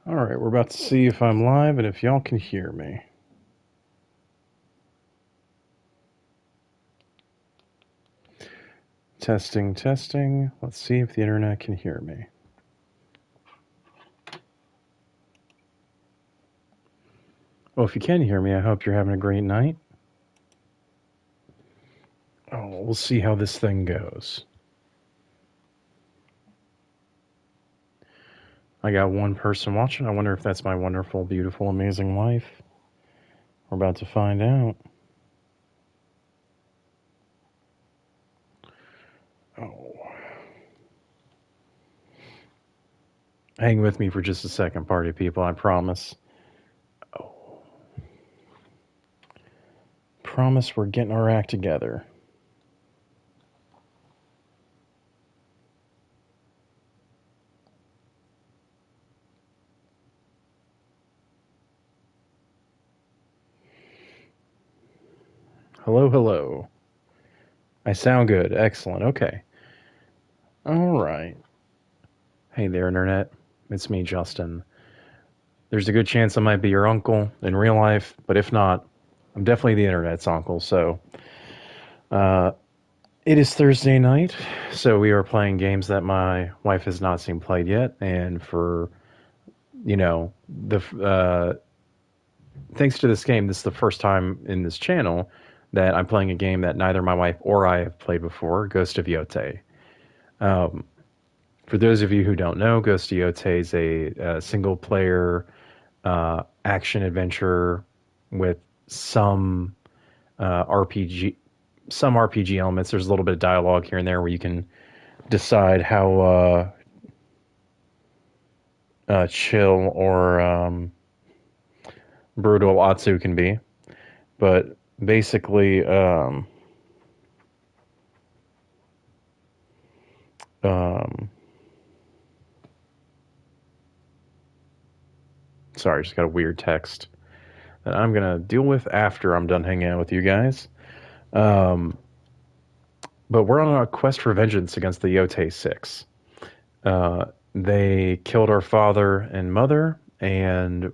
Alright, we're about to see if I'm live and if y'all can hear me. Testing, testing. Let's see if the internet can hear me. Well, if you can hear me, I hope you're having a great night. Oh, we'll see how this thing goes. I got one person watching. I wonder if that's my wonderful, beautiful, amazing wife. We're about to find out. Oh. Hang with me for just a second, party people, I promise. Oh. Promise we're getting our act together. Hello, hello. I sound good. Excellent. Okay. All right. Hey there, Internet. It's me, Justin. There's a good chance I might be your uncle in real life, but if not, I'm definitely the Internet's uncle. So, uh, it is Thursday night, so we are playing games that my wife has not seen played yet, and for the thanks to this game, this is the first time in this channel that I'm playing a game that neither my wife or I have played before, Ghost of Yotei. Um, for those of you who don't know, Ghost of Yotei is a single-player action adventure with some RPG, some RPG elements. There's a little bit of dialogue here and there where you can decide how chill or brutal Atsu can be. But basically, sorry, just got a weird text that I'm going to deal with after I'm done hanging out with you guys. Um, but we're on a quest for vengeance against the Yotei Six. They killed our father and mother, and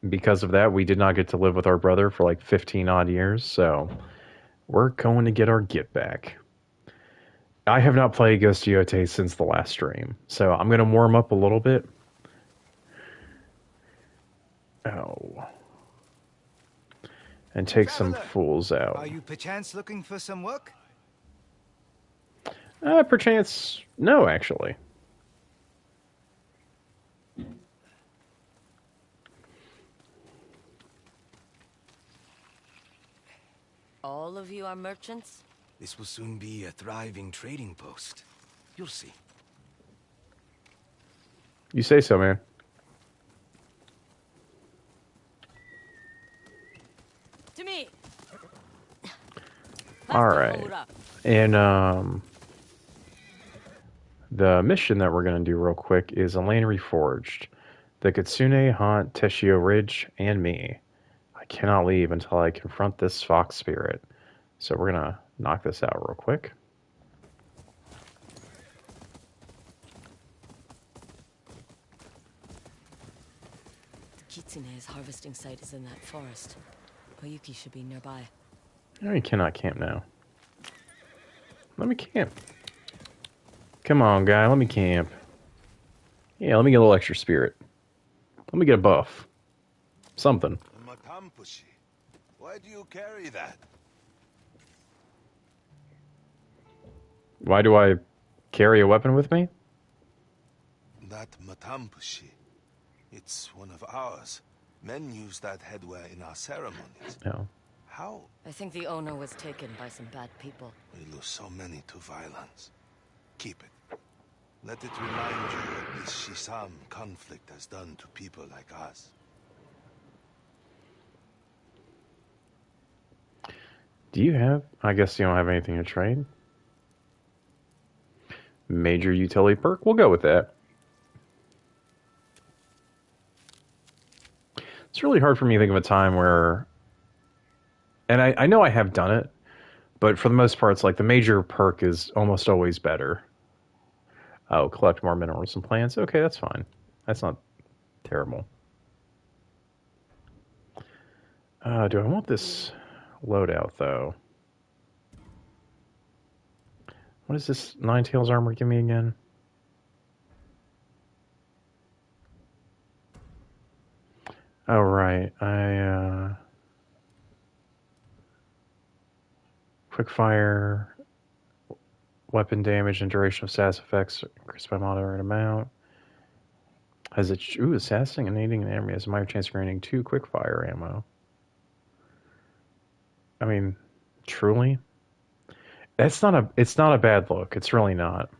because of that, we did not get to live with our brother for like 15 odd years. So we're going to get our get back. I have not played Ghost of Yotei since the last stream, so I'm going to warm up a little bit. Oh. And take some fools out. Are you perchance looking for some work? Perchance, no, actually. All of you are merchants? This will soon be a thriving trading post. You'll see. You say so, man. To me. All right. And the mission that we're going to do real quick is Elaine Reforged. The Kitsune haunt Teshio Ridge and me. I cannot leave until I confront this fox spirit. So we're going to knock this out real quick. The Kitsune's harvesting site is in that forest. Oyuki should be nearby. No, you cannot camp now. Let me camp. Come on, guy. Let me camp. Yeah, let me get a little extra spirit. Let me get a buff. Something. Why do you carry that? Why do I carry a weapon with me? That matampushi. It's one of ours. Men use that headwear in our ceremonies. No. How? I think the owner was taken by some bad people. We lose so many to violence. Keep it. Let it remind you what this Shisam conflict has done to people like us. Do you have... I guess you don't have anything to trade. Major utility perk? We'll go with that. It's really hard for me to think of a time where... And I know I have done it, but for the most part, it's like the major perk is almost always better. Oh, collect more minerals and plants. Okay, that's fine. That's not Terrible. Do I want this loadout, though? What does this Nine Tails armor give me again? Oh, right. Quick fire, weapon damage, and duration of status effects increased by moderate amount. Has it... Ooh, assassinating an enemy has a minor chance of granting 2 quick fire ammo. I mean, truly? It's not a bad look. It's really not.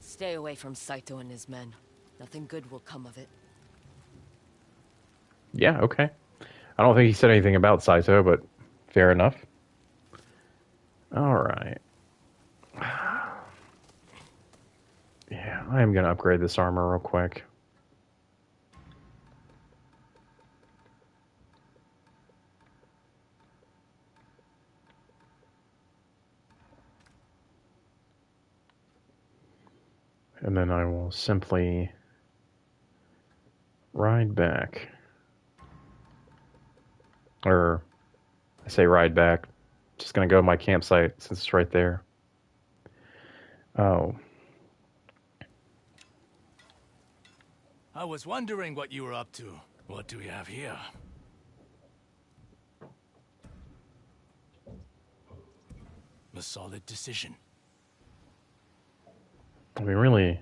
Stay away from Saito and his men. Nothing good will come of it. Yeah, okay. I don't think he said anything about Saito, but fair enough. All right. Yeah, I am going to upgrade this armor real quick. And then I will simply ride back. Or, I say ride back. Just going to go to my campsite since it's right there. Oh. I was wondering what you were up to. What do we have here? A solid decision. I mean, really...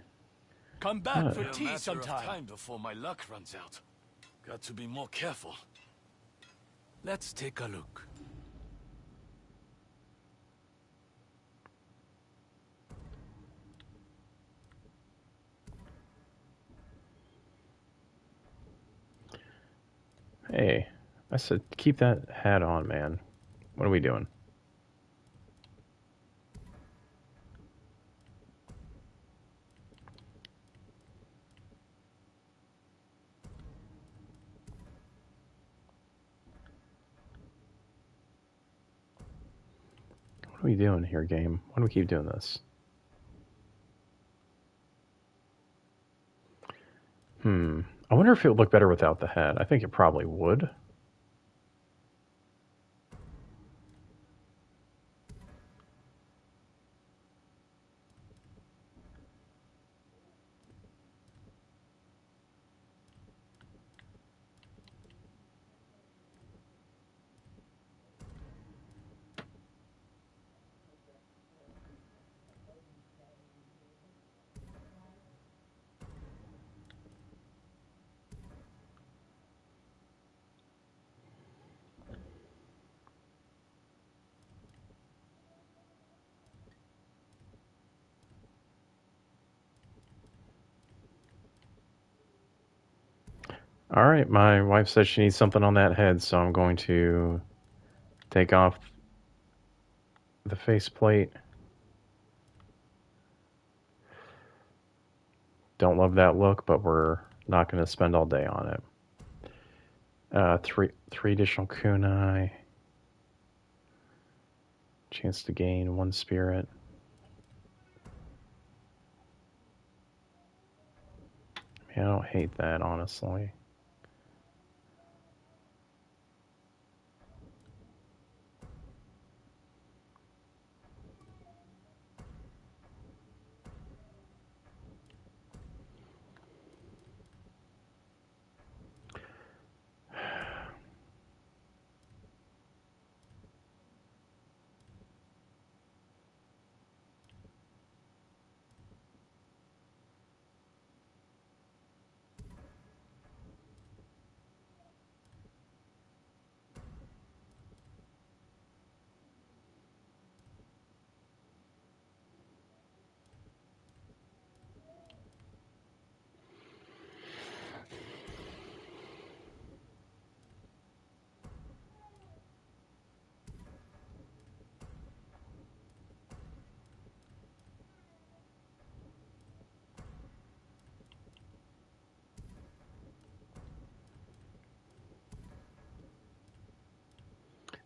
Come back for A tea matter sometime. of time before my luck runs out. Got to be more careful. Let's take a look. Hey, I said keep that hat on, man. What are we doing? What are we doing here, game? Why do we keep doing this? I wonder if it would look better without the hat. I think it probably would. All right, my wife says she needs something on that head, so I'm going to take off the faceplate. Don't love that look, but we're not going to spend all day on it. Three additional kunai. Chance to gain 1 spirit. I don't hate that, honestly.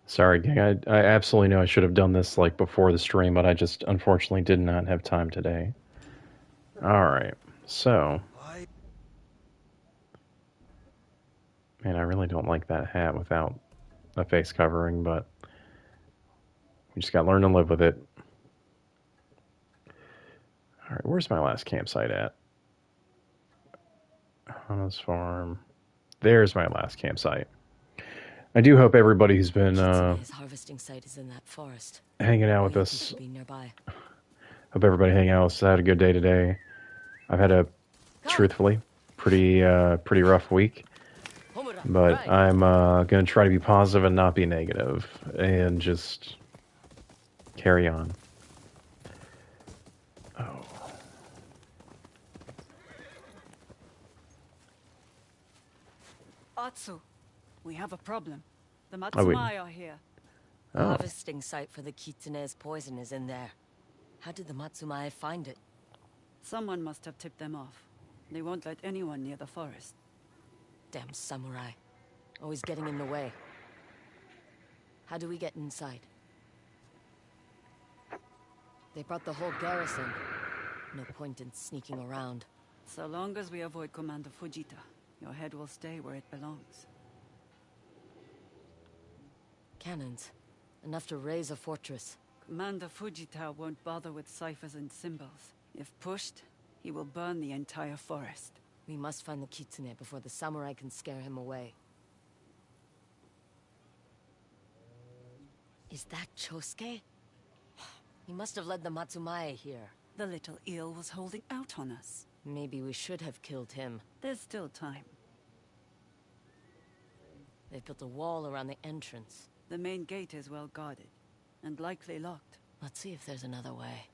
Sorry, gang. I absolutely know I should have done this like before the stream, but I just unfortunately did not have time today. All right. So, man, I really don't like that hat without a face covering, but we just got to learn to live with it. All right, where's my last campsite at? Hana's farm. There's my last campsite. I do hope everybody who's been Kitsune's harvesting site is in that forest. hanging out with Oyuki us. should be nearby. Hope everybody hanging out with us had a good day today. I've had a, truthfully, pretty rough week. But I'm going to try to be positive and not be negative and just carry on. Oh. Atsu, we have a problem. The Matsumai are here. The harvesting site for the Kitsune's poison is in there. How did the Matsumai find it? Someone must have tipped them off. They won't let anyone near the forest. Damn samurai. Always getting in the way. How do we get inside? They brought the whole garrison. No point in sneaking around. So long as we avoid Commander Fujita, your head will stay where it belongs. Cannons. Enough to raise a fortress. Commander Fujita won't bother with ciphers and symbols. If pushed, he will burn the entire forest. We must find the Kitsune before the samurai can scare him away. Is that Chosuke? He must have led the Matsumai here. The little eel was holding out on us. Maybe we should have killed him. There's still time. They've built a wall around the entrance. The main gate is well guarded, and likely locked. Let's see if there's another way.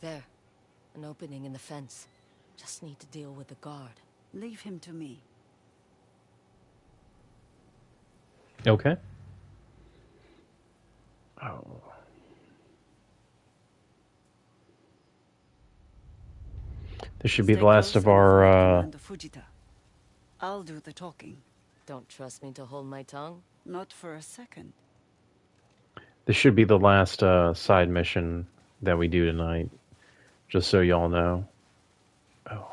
There. An opening in the fence. Just need to deal with the guard. Leave him to me. Okay. Oh. This should be the last of our, Fujita. I'll do the talking. Don't trust me to hold my tongue? Not for a second. This should be the last side mission that we do tonight. Just so y'all know. Oh.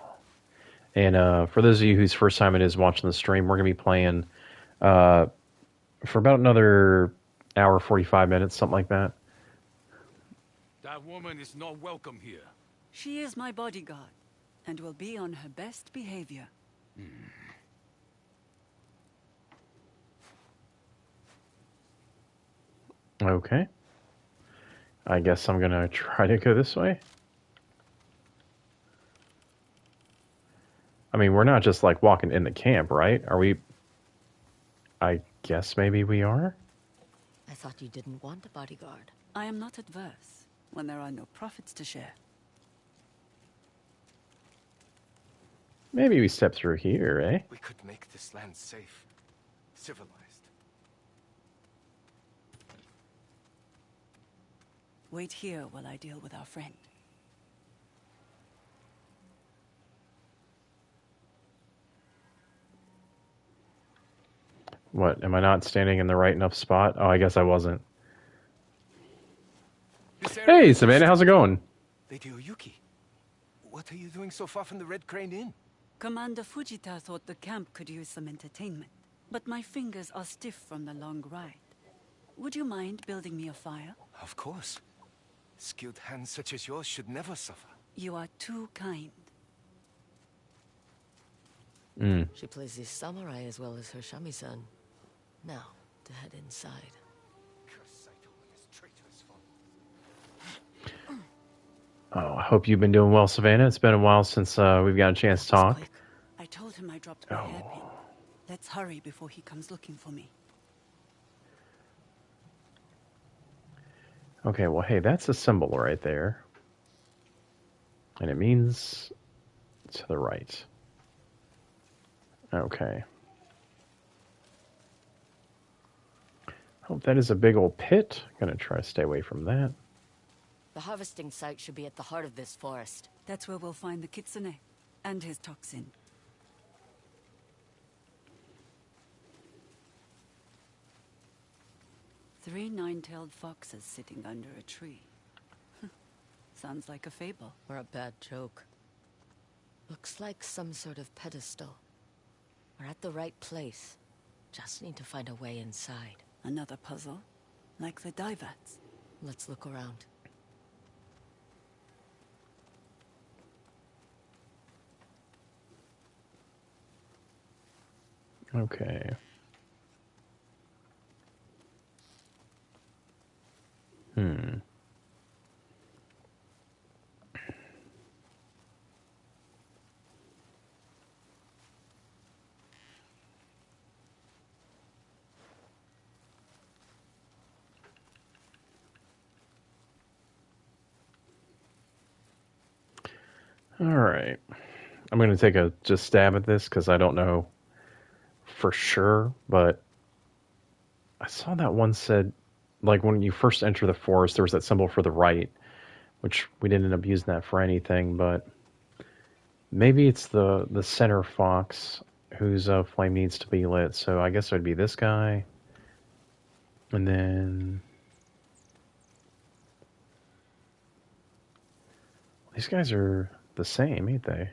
And for those of you whose first time it is watching the stream, we're going to be playing for about another hour, 45 minutes, something like that. That woman is not welcome here. She is my bodyguard, and will be on her best behavior. Okay. I guess I'm going to try to go this way. I mean, we're not just like walking in the camp, right? Are we? I guess maybe we are? I thought you didn't want a bodyguard. I am not adverse when there are no profits to share. Maybe we step through here, eh? We could make this land safe, civilized. Wait here while I deal with our friend. What, am I not standing in the right enough spot? Oh, I guess I wasn't. Hey, Savannah, how's it going? Lady Oyuki, what are you doing so far from the Red Crane Inn? Commander Fujita thought the camp could use some entertainment, but my fingers are stiff from the long ride. Would you mind building me a fire? Of course. Skilled hands such as yours should never suffer. You are too kind. She plays the samurai as well as her shamisen. Now, to head inside. Oh, I hope you've been doing well, Savannah. It's been a while since we've got a chance to talk. Quick. I told him I dropped my hairpin. Let's hurry before he comes looking for me. Okay, well, hey, that's a symbol right there. And it means to the right. Okay. Oh, that is a big old pit. Gonna try to stay away from that. The harvesting site should be at the heart of this forest. That's where we'll find the Kitsune and his toxin. 3 nine-tailed foxes sitting under a tree. Sounds like a fable. Or a bad joke. Looks like some sort of pedestal. We're at the right place. Just need to find a way inside. Another puzzle? Like the divats? Let's look around. Okay. All right. I'm going to take a just stab at this because I don't know for sure, but I saw that one said, like, when you first enter the forest, there was that symbol for the right, which we didn't end up using that for anything, but maybe it's the center fox whose flame needs to be lit. So I guess it would be this guy. And then these guys are the same, ain't they?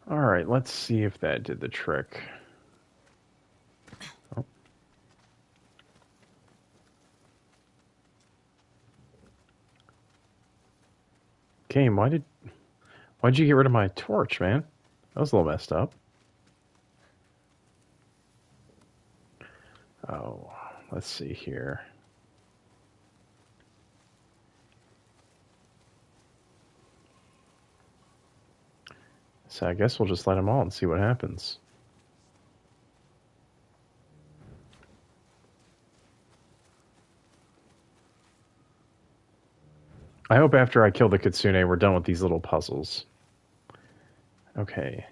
All right, let's see if that did the trick. Oh. Game, why'd you get rid of my torch, man? That was a little messed up. Oh, let's see here. So I guess we'll just let them all and see what happens. I hope after I kill the Kitsune, we're done with these little puzzles. Okay.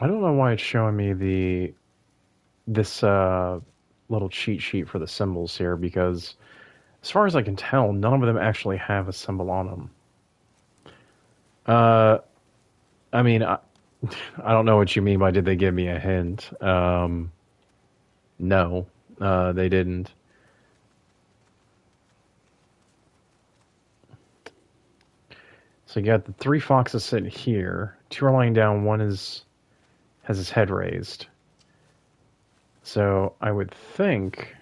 I don't know why it's showing me this little cheat sheet for the symbols here, because as far as I can tell, none of them actually have a symbol on them. I mean, I don't know what you mean by did they give me a hint? No, they didn't. So you got the 3 foxes sitting here. 2 are lying down. One has his head raised. So I would think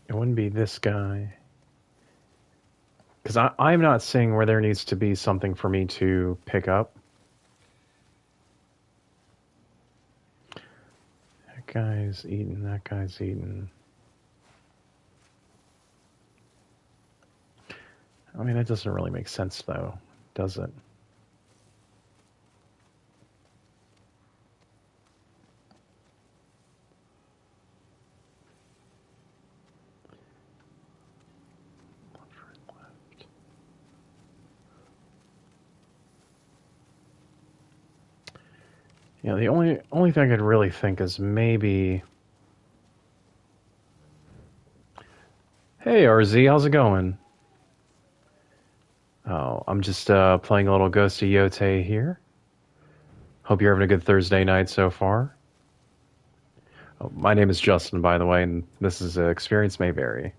it wouldn't be this guy. Because I'm not seeing where there needs to be something for me to pick up. That guy's eating. That guy's eating. I mean, that doesn't really make sense, though, does it? Yeah, the only thing I could really think is maybe. Hey, RZ, how's it going? Oh, I'm just playing a little Ghost of Yotei here. Hope you're having a good Thursday night so far. Oh, my name is Justin, by the way, and this is Experience May Vary.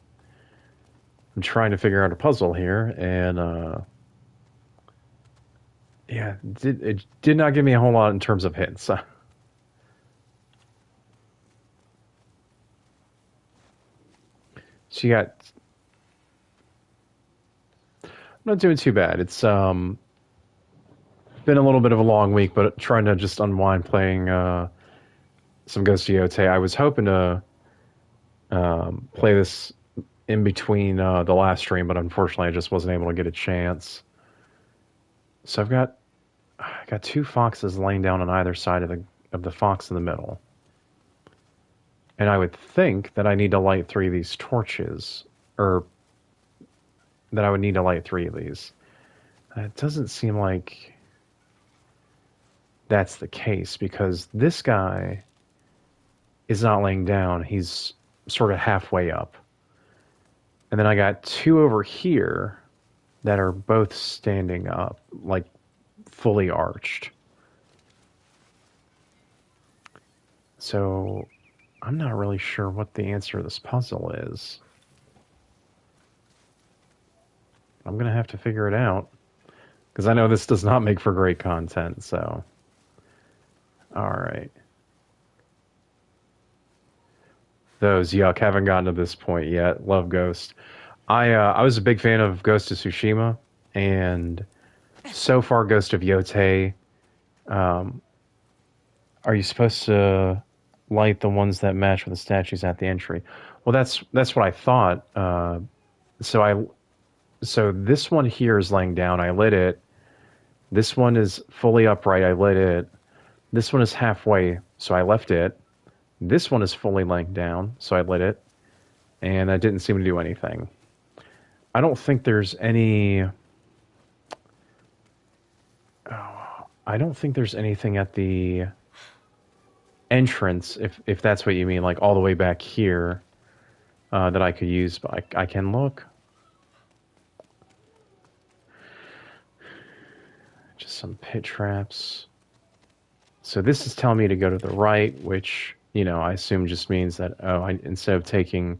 I'm trying to figure out a puzzle here, and yeah, it did not give me a whole lot in terms of hints. She got. I'm not doing too bad. It's been a little bit of a long week, but trying to just unwind playing some Ghost of Yotei. I was hoping to play this in between the last stream, but unfortunately I just wasn't able to get a chance. So I've got I got two foxes laying down on either side of the fox in the middle. And I would think that I need to light 3 of these torches, or that I would need to light 3 of these. It doesn't seem like that's the case, because this guy is not laying down. He's sort of halfway up. And then I got 2 over here that are both standing up, like fully arched. So I'm not really sure what the answer to this puzzle is. I'm going to have to figure it out, because I know this does not make for great content, so. Alright. Those, yuck, haven't gotten to this point yet. Love Ghost. I was a big fan of Ghost of Tsushima, and so far Ghost of Yotei, are you supposed to light the ones that match with the statues at the entry? Well, that's what I thought. So this one here is laying down. I lit it. This one is fully upright. I lit it. This one is halfway, so I left it. This one is fully laying down, so I lit it. And that didn't seem to do anything. I don't think there's any... I don't think there's anything at the entrance, if that's what you mean, like all the way back here, that I could use, but I can look. Just some pit traps. So this is telling me to go to the right, which, you know, I assume just means that, instead of taking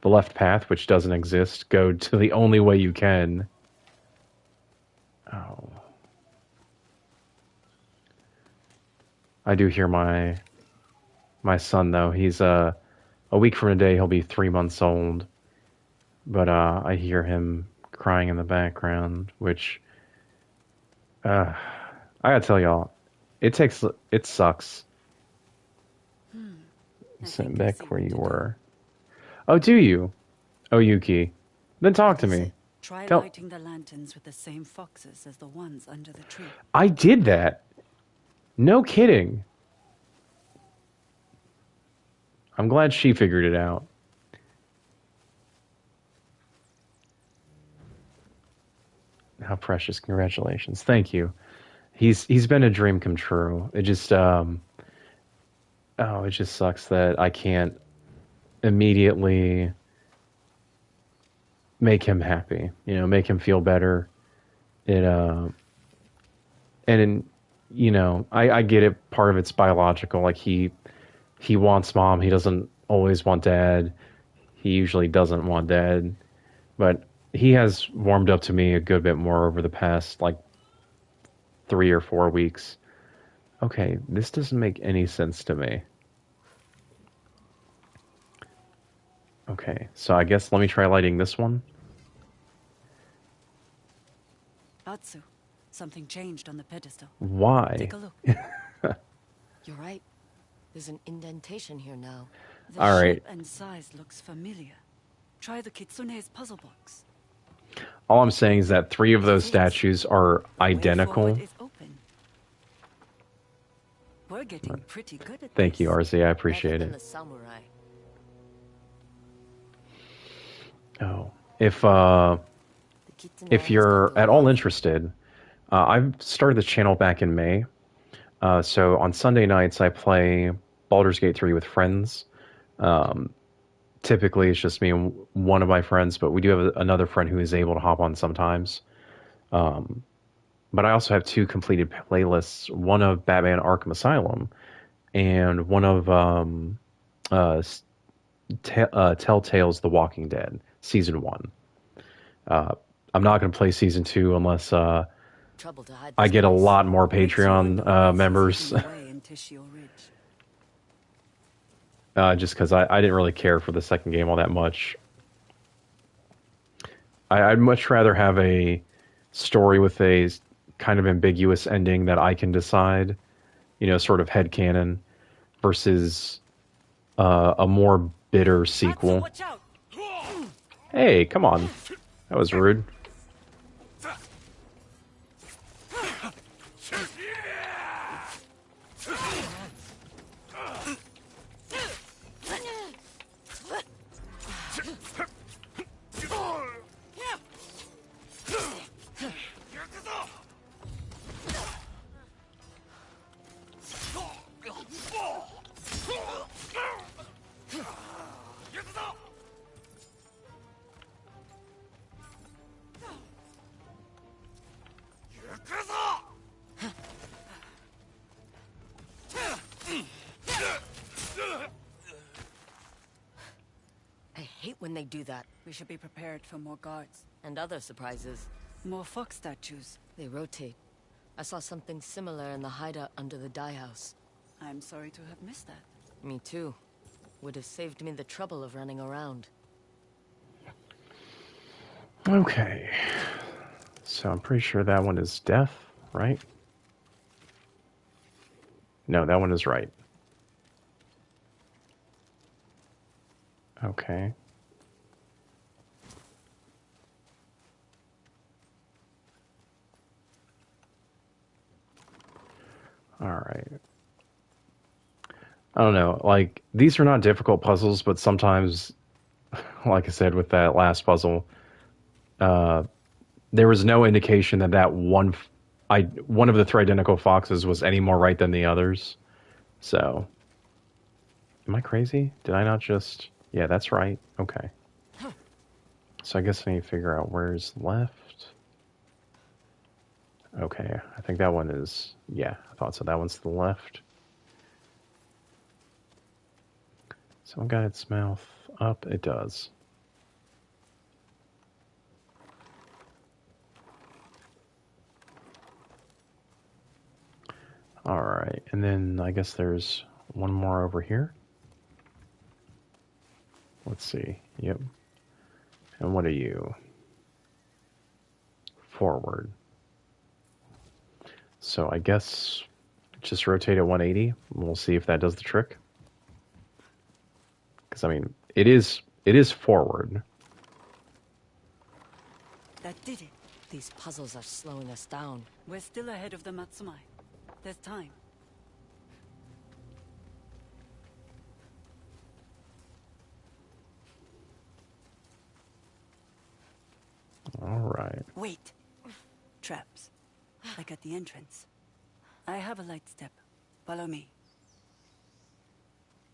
the left path, which doesn't exist, go to the only way you can. Oh. I do hear my son, though. He's a week from today, he'll be 3 months old. But I hear him crying in the background, which I gotta tell y'all, it sucks. Sitting back where you were. Oh, do you? Oh, Yuki. Then talk to me. Try lighting the lanterns with the same foxes as the ones under the tree. I did that. No kidding. I'm glad she figured it out. How precious. Congratulations. Thank you. He's been a dream come true. It just it just sucks that I can't immediately make him happy, you know, make him feel better. You know, I get it. Part of it's biological. Like he wants mom. He doesn't always want dad. He usually doesn't want dad, but he has warmed up to me a good bit more over the past, like, 3 or 4 weeks. Okay, this doesn't make any sense to me. Okay, so I guess let me try lighting this one. Atsu, something changed on the pedestal. Why? Take a look. You're right. There's an indentation here now. The All right. shape and size looks familiar. Try the Kitsune's puzzle box. All I'm saying is that 3 of those statues are identical. We're getting pretty good at Thank this. you, RZ. I appreciate Better than it. the samurai. Oh, The Kitsune if has you're got the at all look. interested, I've started the channel back in May. So on Sunday nights, I play Baldur's Gate 3 with friends. Typically, it's just me and one of my friends, but we do have another friend who is able to hop on sometimes. But I also have 2 completed playlists, one of Batman Arkham Asylum and one of Telltale's The Walking Dead, Season 1. I'm not going to play Season 2 unless Trouble to hide I this get a place. lot more Makes you wonder Patreon what members. else is hidden away in Tishio Ridge. Just because I didn't really care for the second game all that much. I'd much rather have a story with a kind of ambiguous ending that I can decide, you know, sort of headcanon, versus a more bitter sequel. Watch out! Hey, come on. That was rude. when they do that. We should be prepared for more guards. And other surprises. More fox statues. They rotate. I saw something similar in the hideout under the dye house. I'm sorry to have missed that. Me too. Would have saved me the trouble of running around. Okay. So I'm pretty sure that one is death, right? No, that one is right. Okay. All right. I don't know. Like, these are not difficult puzzles, but sometimes, like I said with that last puzzle, there was no indication that one of the three identical foxes was any more right than the others. So, am I crazy? Did I not just... Yeah, that's right. Okay. So I guess I need to figure out where's left. Okay, I think that one is... Yeah, I thought so. That one's to the left. Someone got its mouth up? It does. Alright, and then I guess there's one more over here. Let's see. Yep. And what are you? Forward. So I guess just rotate at 180 and we'll see if that does the trick. Because I mean, it is forward. That did it. These puzzles are slowing us down. We're still ahead of the Matsumai. There's time. All right. Wait. Traps. Like at the entrance. I have a light step. Follow me.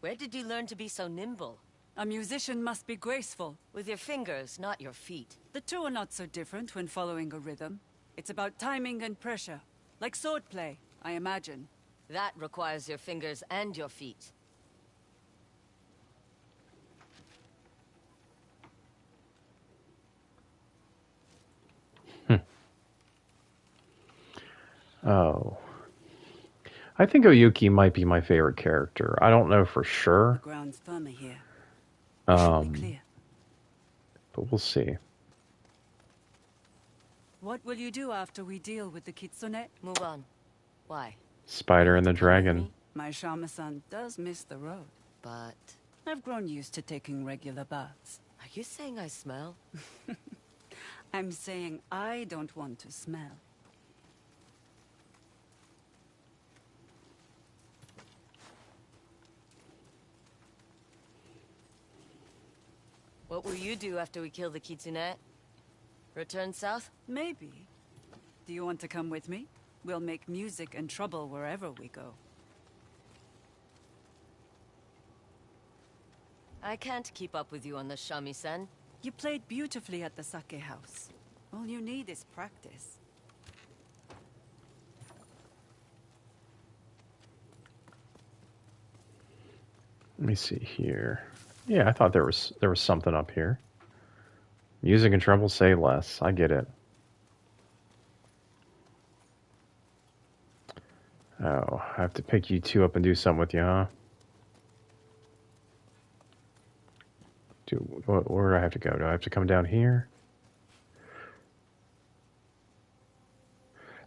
Where did you learn to be so nimble? A musician must be graceful. With your fingers, not your feet. The two are not so different when following a rhythm. It's about timing and pressure. Like swordplay, I imagine. That requires your fingers and your feet. Oh. I think Oyuki might be my favorite character. I don't know for The sure, ground's firmer here. It should be clear. but we'll see. What will you do after we deal with the Kitsune? Move on. Why? Spider and the Dragon. My Shama-san does miss the road. But... I've grown used to taking regular baths. Are you saying I smell? I'm saying I don't want to smell. What will you do after we kill the Kitsune? Return south? Maybe. Do you want to come with me? We'll make music and trouble wherever we go. I can't keep up with you on the shamisen. You played beautifully at the sake house. All you need is practice. Let me see here. Yeah, I thought there was something up here. Music and trouble say less. I get it. Oh, I have to pick you two up and do something with you, huh? Where do I have to go? Do I have to come down here?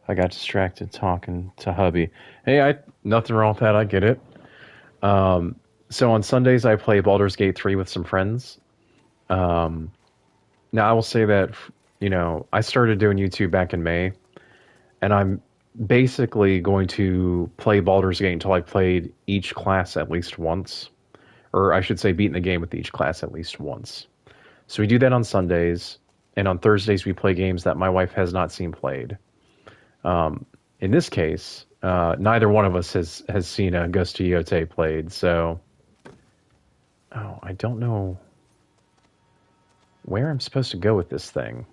I got distracted talking to hubby. Hey, nothing wrong with that. I get it. So on Sundays I play Baldur's Gate 3 with some friends. Now I will say that, I started doing YouTube back in May, and I'm basically going to play Baldur's Gate until I played each class at least once. Or I should say beaten the game with each class at least once. So we do that on Sundays, and on Thursdays we play games that my wife has not seen played. In this case, neither one of us has seen a Ghost to Yotei played, so... Oh, I don't know where I'm supposed to go with this thing.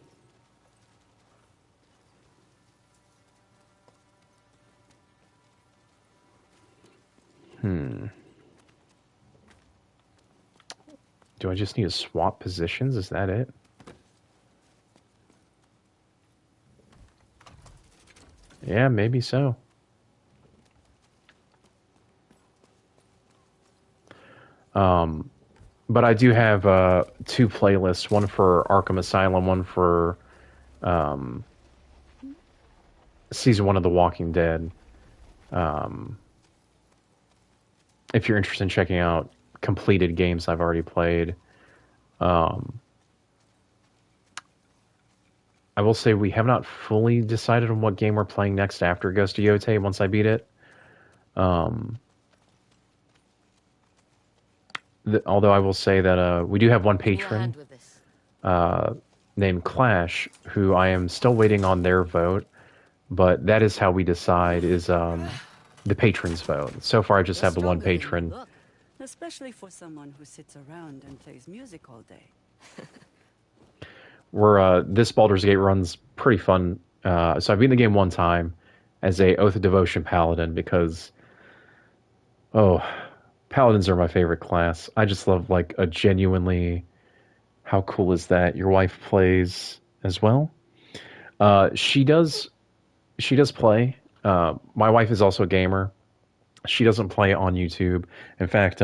Do Do I just need to swap positions? Is that it? Yeah, maybe so. But I do have two playlists, one for Arkham Asylum, one for um, season one of The Walking Dead. Um, if you're interested in checking out completed games I've already played, um, I will say we have not fully decided on what game we're playing next after Ghost of Yotei once I beat it. Um, Although I will say that we do have one Go ahead patron with this. uh, named Clash, who I am still waiting on their vote, but that is how we decide is the patron's vote. So far, I just You're have the one stronger than you patron. look. Especially for someone who sits around and plays music all day. Where this Baldur's Gate run's pretty fun. So I've beaten the game one time as a Oath of Devotion paladin because, oh, paladins are my favorite class. I just love like a genuinely, how cool is that? Your wife plays as well. She does. She does play. My wife is also a gamer. She doesn't play on YouTube. In fact,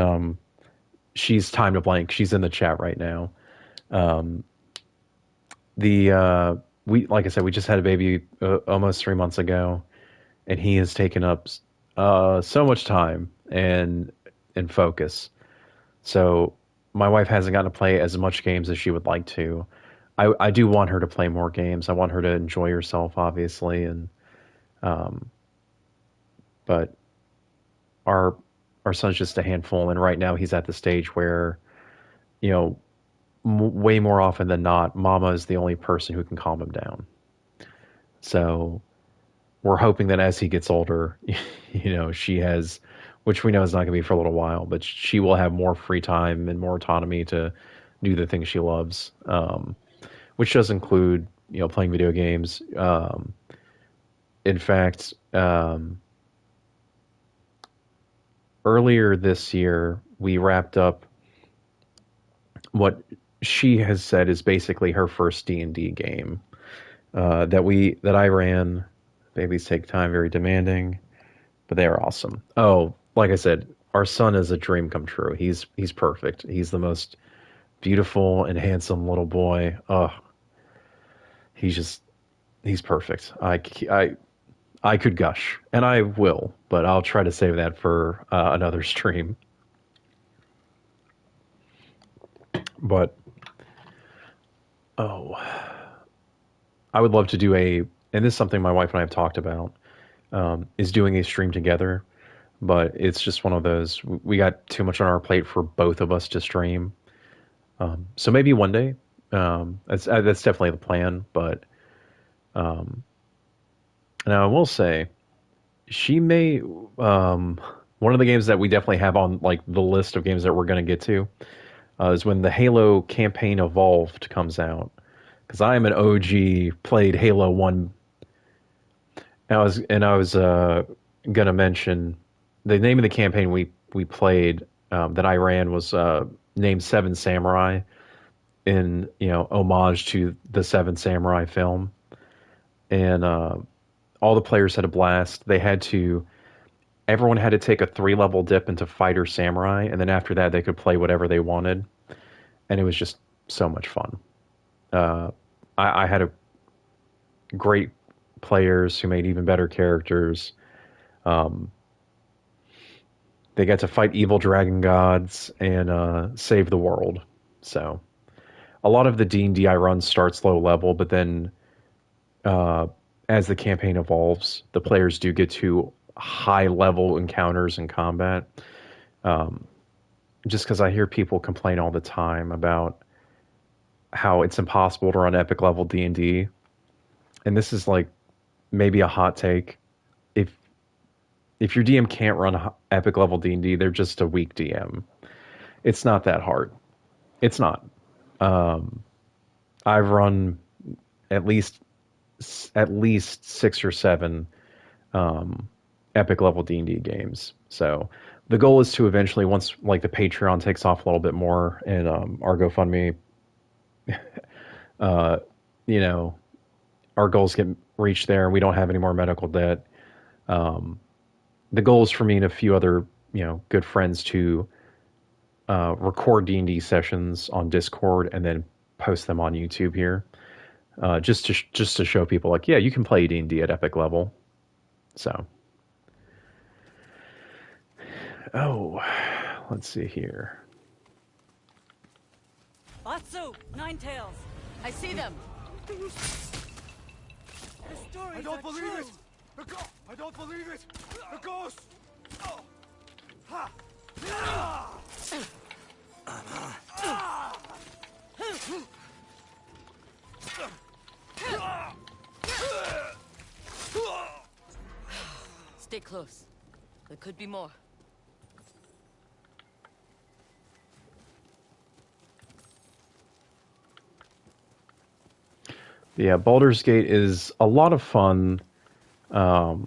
she's time to blank. She's in the chat right now. Um, the we like I said, we just had a baby almost 3 months ago, and he has taken up so much time and focus. So my wife hasn't gotten to play as much games as she would like to. I do want her to play more games. I want her to enjoy herself, obviously, and um, but our our son's just a handful, and right now he's at the stage where you know way more often than not, Mama is the only person who can calm him down. So we're hoping that as he gets older, she has, which we know is not going to be for a little while, but she will have more free time and more autonomy to do the things she loves, which does include playing video games. In fact, earlier this year we wrapped up what she has said is basically her first D&D game that I ran. Babies take time, very demanding, but they are awesome. Oh, like I said, our son is a dream come true. He's perfect. He's the most beautiful and handsome little boy. Oh, he's perfect. I could gush, and I will, but I'll try to save that for another stream. But oh, I would love to do and this is something my wife and I have talked about, is doing a stream together. But it's just one of those, we got too much on our plate for both of us to stream. So maybe one day, that's definitely the plan. But now I will say, she may, one of the games that we definitely have on like the list of games that we're going to get to is when the Halo campaign Evolved comes out. Because I am an OG, played Halo 1. And I was gonna mention the name of the campaign we played, that I ran was named Seven Samurai, in homage to the Seven Samurai film. And all the players had a blast. Everyone had to take a 3-level dip into Fighter Samurai, and then after that they could play whatever they wanted, and it was just so much fun. I had a great players who made even better characters. Um, they got to fight evil dragon gods and save the world. So a lot of the D&D I run starts low level, but then as the campaign evolves, the players do get to high level encounters and combat. Just because I hear people complain all the time about how it's impossible to run epic level D&D. And this is like maybe a hot take. If your DM can't run epic level D&D, they're just a weak DM. It's not that hard. It's not. I've run at least 6 or 7 epic level D&D games. So the goal is to eventually, once like the Patreon takes off a little bit more and our GoFundMe, uh, you know, our goals get reached there and we don't have any more medical debt. The goal is for me and a few other, good friends to record D&D sessions on Discord and then post them on YouTube here, just to show people like, yeah, you can play D&D at epic level. So, let's see here. Batsu, Nine Tails. I see them. The stories I don't are believe true. it! I don't believe it! The ghost! Oh. Ha. Stay close. There could be more. Yeah, Baldur's Gate is a lot of fun. We're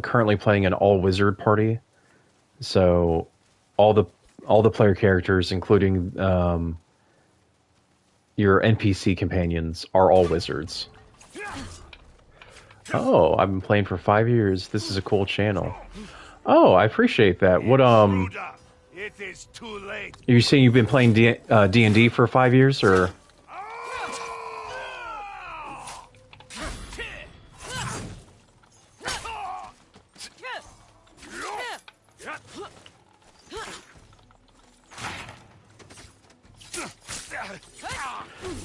currently playing an all wizard party, so all the player characters, including your NPC companions, are all wizards. Oh, I've been playing for 5 years. This is a cool channel. Oh, I appreciate that. What It is too late. are you saying? You've been playing D&D for 5 years, or?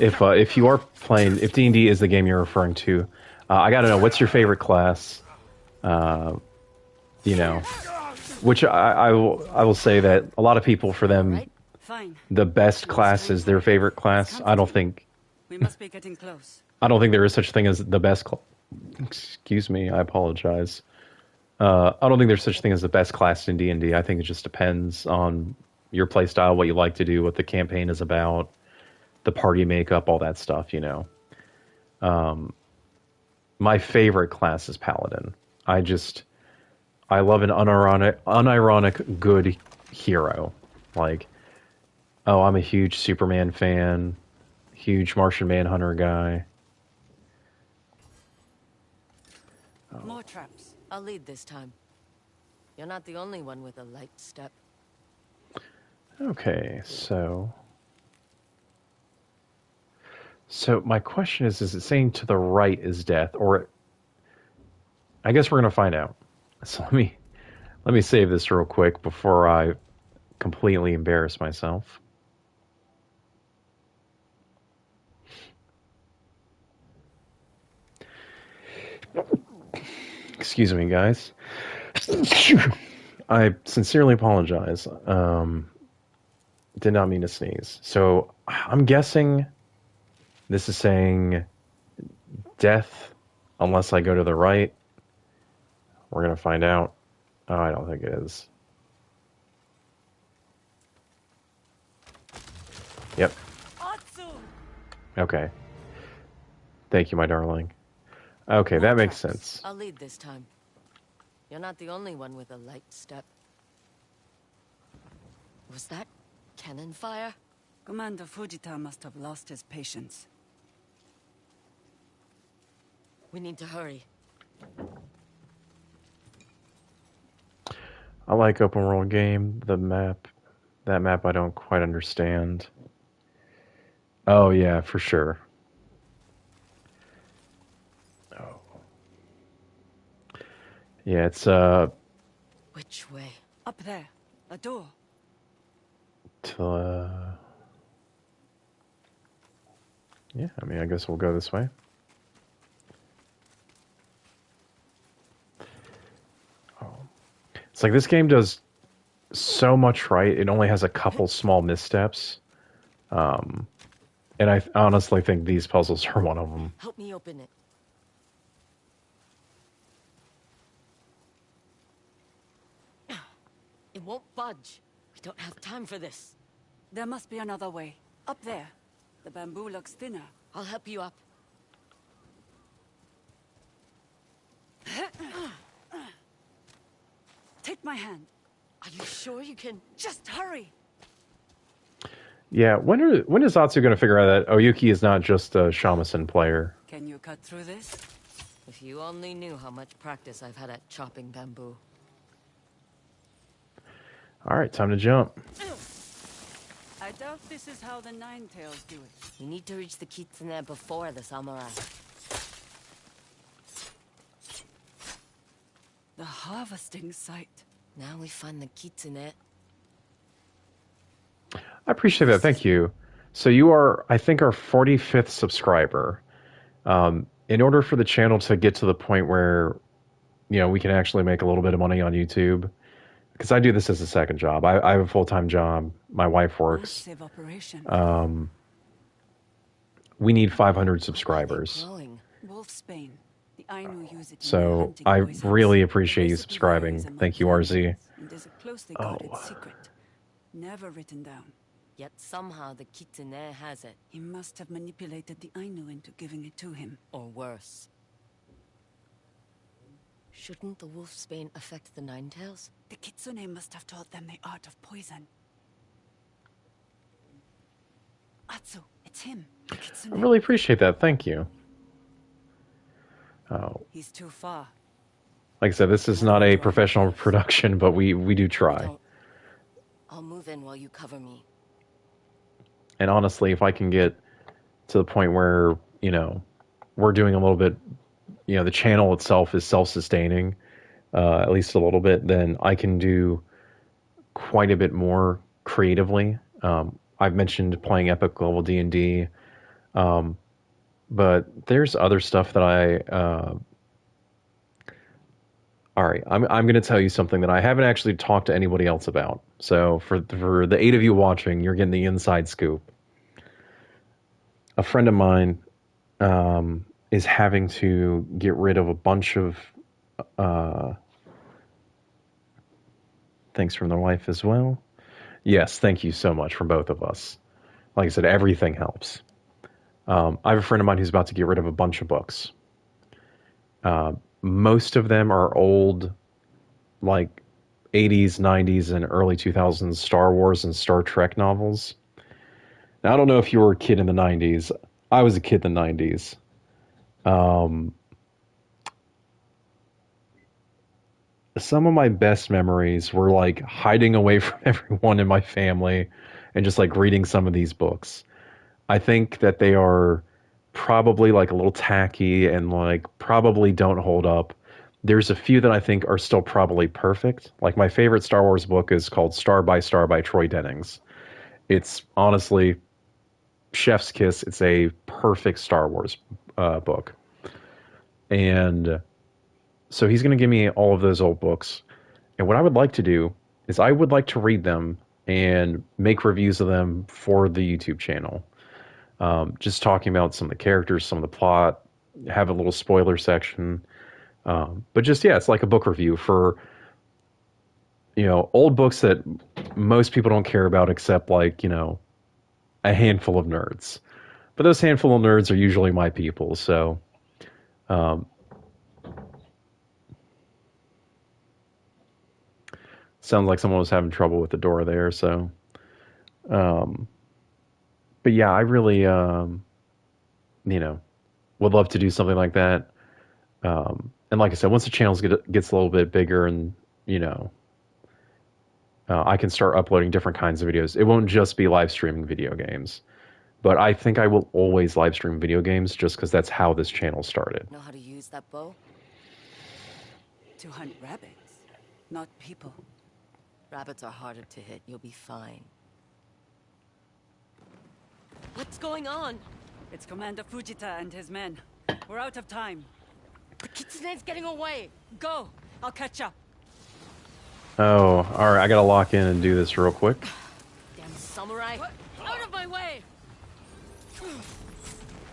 If you are playing, if D&D is the game you're referring to, I gotta know, what's your favorite class? Which I will say that a lot of people, for them, Right? Fine. the best class is their favorite class. I don't think We must be getting close. there is such thing as the best. Excuse me, I apologize. I don't think there's such thing as the best class in D&D. I think it just depends on your playstyle, what you like to do, what the campaign is about, the party makeup, all that stuff. My favorite class is Paladin. I love an unironic good hero. Like, oh, I'm a huge Superman fan, huge Martian Manhunter guy. More traps. I'll lead this time. You're not the only one with a light step. Okay, so my question is it saying to the right is death, or I guess we're gonna find out. So let me save this real quick before I completely embarrass myself. Excuse me, guys. I sincerely apologize. Did not mean to sneeze. So I'm guessing this is saying death unless I go to the right. We're going to find out. Oh, I don't think it is. Yep. Atsu! Okay. Thank you, my darling. Okay, that makes sense. I'll lead this time. You're not the only one with a light step. Was that cannon fire? Commander Fujita must have lost his patience. We need to hurry. I like open world game. That map I don't quite understand. Oh yeah, for sure. Oh. Yeah, it's Which way? Up there. A door. Yeah, I mean, I guess we'll go this way. Oh. It's like this game does so much right. It only has a couple small missteps. And I honestly think these puzzles are one of them. Help me open it. It won't budge. We don't have time for this. There must be another way. Up there. The bamboo looks thinner. I'll help you up. Take my hand. Are you sure you can? Just hurry! Yeah, when is Atsu going to figure out that Oyuki is not just a shamisen player? Can you cut through this? If you only knew how much practice I've had at chopping bamboo. All right, time to jump. I doubt this is how the Nine-Tails do it. We need to reach the Kitsune before the samurai. The harvesting site. Now we find the Kitsune. I appreciate that. Thank you. So you are, I think, our 45th subscriber. In order for the channel to get to the point where, we can actually make a little bit of money on YouTube, because I do this as a second job. I have a full-time job. My wife works. Massive operation. We need 500 subscribers. Wolfsbane. The Ainu use it in their So hunting I poisons. really The appreciate you recipe subscribing. varies among Thank you, families, RZ. and is a closely guarded secret. Never written down. Yet somehow the Kitsune has it. He must have manipulated the Ainu into giving it to him. Or worse. Shouldn't the wolfsbane affect the Nine-Tails? The Kitsune must have taught them the art of poison. Atsu, it's him. The I Kitsune. really appreciate that. Thank you. Oh, He's too far. like I said, this is not a professional production, but we do try. I'll move in while you cover me. And honestly, if I can get to the point where, we're doing a little bit, the channel itself is self-sustaining, at least a little bit, then I can do quite a bit more creatively. I've mentioned playing epic level D&D, but there's other stuff that all right, I'm going to tell you something that I haven't actually talked to anybody else about. So for the 8 of you watching, you're getting the inside scoop. A friend of mine is having to get rid of a bunch of things from their life as well. Yes, thank you so much from both of us. Like I said, everything helps. I have a friend of mine who's about to get rid of a bunch of books. Most of them are old, like 80s, 90s, and early 2000s Star Wars and Star Trek novels. Now, I don't know if you were a kid in the 90s. I was a kid in the 90s. Some of my best memories were like hiding away from everyone in my family and just like reading some of these books. I think that they are probably like a little tacky and like probably don't hold up. There's a few that I think are still probably perfect. Like my favorite Star Wars book is called Star by Troy Dennings. It's honestly chef's kiss. It's a perfect Star Wars book. And so he's going to give me all of those old books. And what I would like to do is I would like to read them and make reviews of them for the YouTube channel. Just talking about some of the characters, some of the plot, have a little spoiler section. But just, yeah, it's like a book review for, old books that most people don't care about except like, a handful of nerds. But those handful of nerds are usually my people, so... sounds like someone was having trouble with the door there, so... but yeah, I really, would love to do something like that. And like I said, once the channel gets a little bit bigger and, I can start uploading different kinds of videos. It won't just be live streaming video games. But I think I will always live stream video games just because that's how this channel started. Know how to use that bow? To hunt rabbits, not people. Rabbits are harder to hit. You'll be fine. What's going on? It's Commander Fujita and his men. We're out of time. The Kitsune's getting away. Go! I'll catch up. Oh, alright, I gotta lock in and do this real quick. Damn samurai! Out of my way!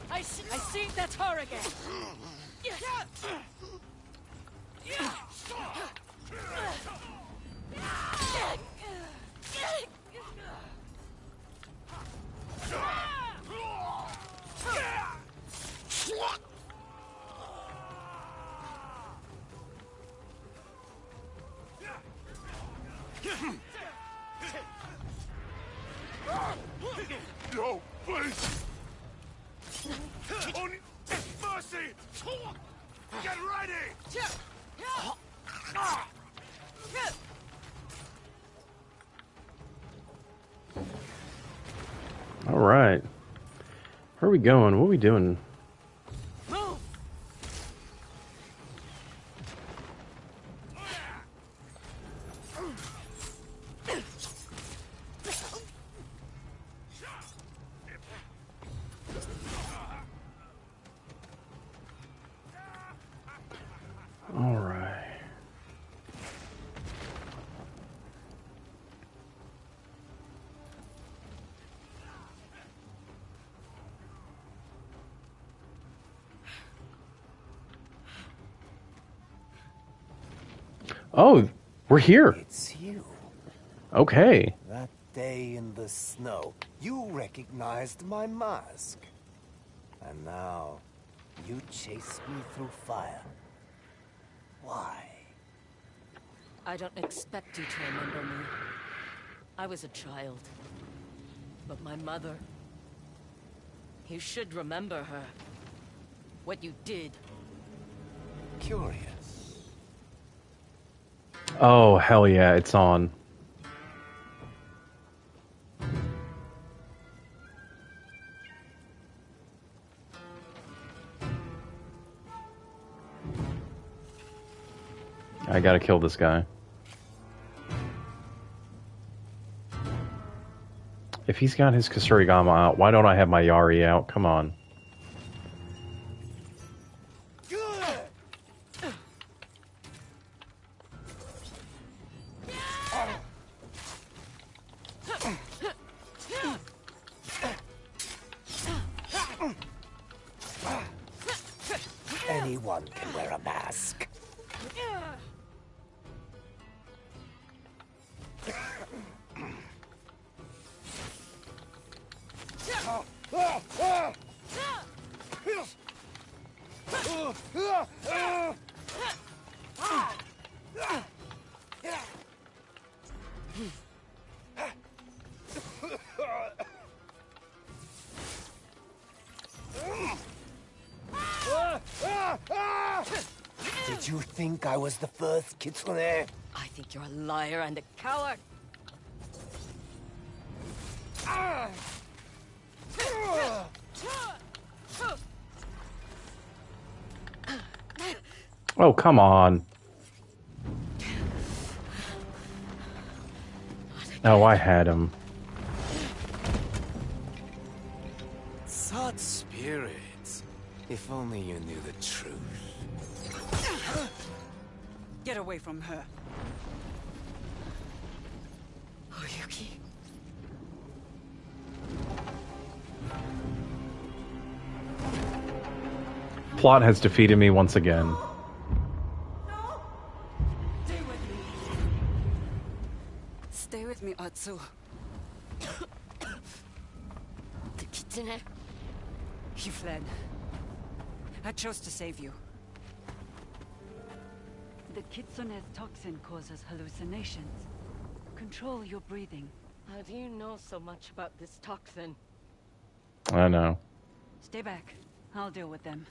I see that's her again. No, please! On mercy! Get ready! All right. Where are we going? What are we doing? All right. Oh, we're here. It's you. Okay. That day in the snow, you recognized my mask. And now, you chase me through fire. Why? I don't expect you to remember me. I was a child. But my mother... You should remember her. What you did. Curious. Oh, hell yeah, it's on. I gotta kill this guy. If he's got his Kasurigama out, why don't I have my Yari out? Come on. Anyone can wear a mask. Did you think I was the first Kitsune? I think you're a liar and a coward. Oh, come on. Oh, I had him. Such spirits. If only you knew the truth. Get away from her. Oyuki. Plot has defeated me once again. Stay with me, Atsu. The Kitsune? He fled. I chose to save you. The Kitsune's toxin causes hallucinations. Control your breathing. How do you know so much about this toxin? I know. Stay back. I'll deal with them.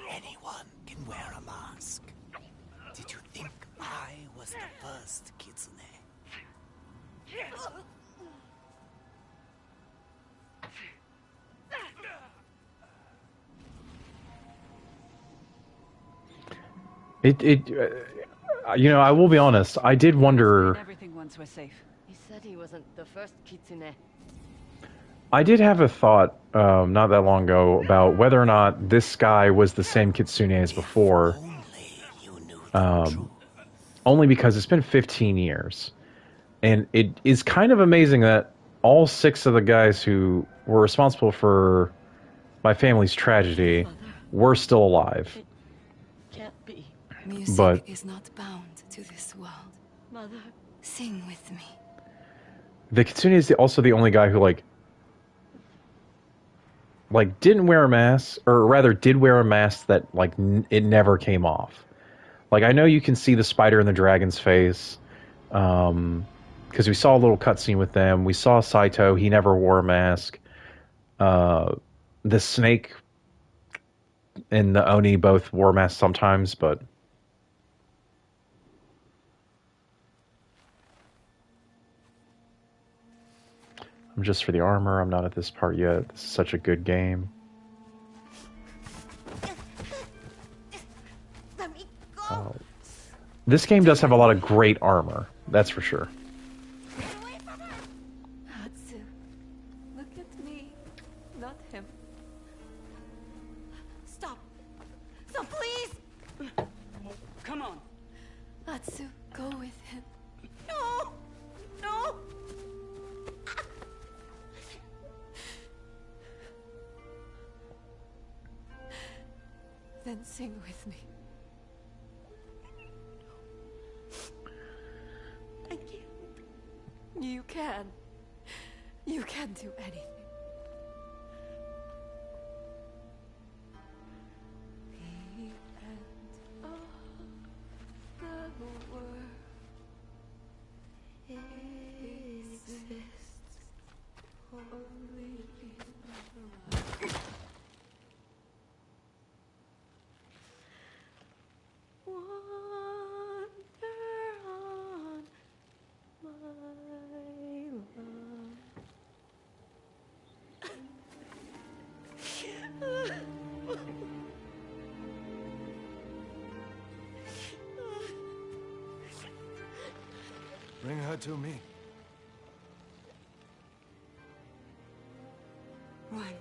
Anyone can wear a mask. Did you think I was the first Kitsune? You know, I will be honest. I did wonder. Everything once we're safe. He said he wasn't the first Kitsune. I did have a thought not that long ago about whether or not this guy was the same Kitsune as before. Only because it's been 15 years. And it is kind of amazing that all 6 of the guys who were responsible for my family's tragedy were still alive. It can't be. Music is not bound to this world. Mother. Sing with me. The Kitsune is also the only guy who, like didn't wear a mask, or rather did wear a mask that, like, it never came off. Like, I know you can see the spider in the dragon's face, because we saw a little cutscene with them. We saw Saito. He never wore a mask. The snake and the Oni both wore masks sometimes, but I'm just for the armor. I'm not at this part yet. This is such a good game. Let me go. This game does have a lot of great armor. That's for sure. Get away from her. Hatsu, look at me, not him. Stop. Stop, please. Come on. Atsu, go with him. No. No. Then sing with me. I can't. You can. You can do anything. The end of the world exists only in the right. Wander on, my love. Bring her to me. Run.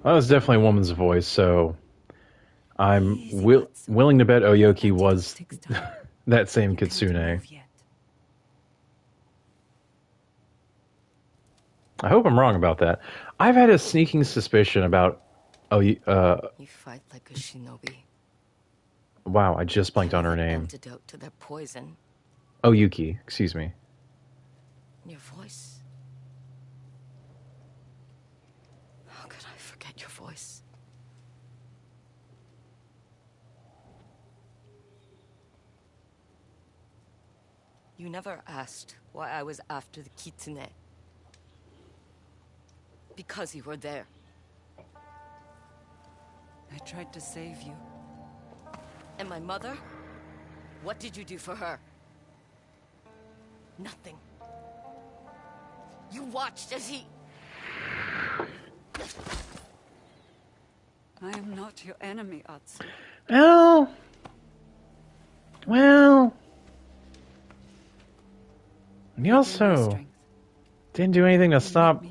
That was definitely a woman's voice, so I'm willing to bet Oyoki was that same Kitsune. I hope I'm wrong about that. I've had a sneaking suspicion about You fight like a shinobi. wow, I just blanked on her name. Antidote to their poison. Oyuki, excuse me. Your voice. How could I forget your voice? You never asked why I was after the Kitsune. Because you were there. I tried to save you. And my mother? What did you do for her? Nothing. You watched as he... I am not your enemy, Atsu. Well... You also didn't do anything to stop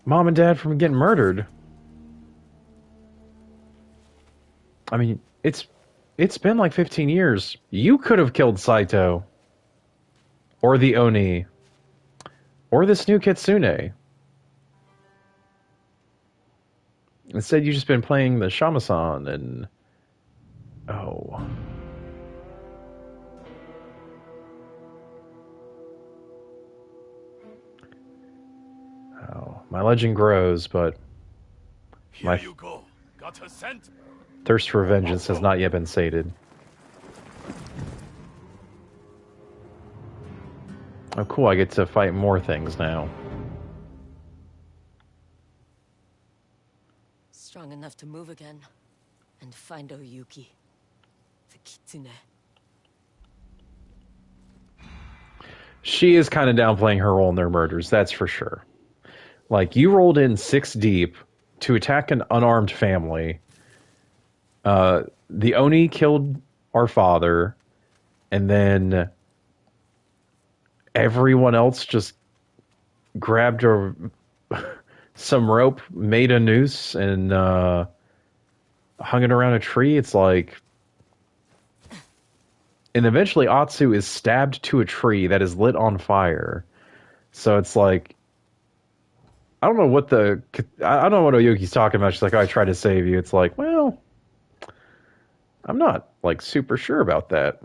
Mom and Dad from getting murdered. I mean, it's been like 15 years. You could have killed Saito. Or the Oni. Or this new Kitsune. Instead, you've just been playing the Shamasan and... Oh... Oh, my legend grows, but Here you go. Got her scent? Thirst for vengeance has not yet been sated. Oh, cool, I get to fight more things now. Strong enough to move again. And find Oyuki. The Kitsune. She is kind of downplaying her role in their murders, that's for sure. Like, you rolled in 6 deep to attack an unarmed family. The Oni killed our father, and then everyone else just grabbed some rope, made a noose, and hung it around a tree. It's like... And eventually Atsu is stabbed to a tree that is lit on fire. So it's like... I don't know what Oyuki's talking about. She's like, oh, I tried to save you. It's like, well, I'm not, like, super sure about that.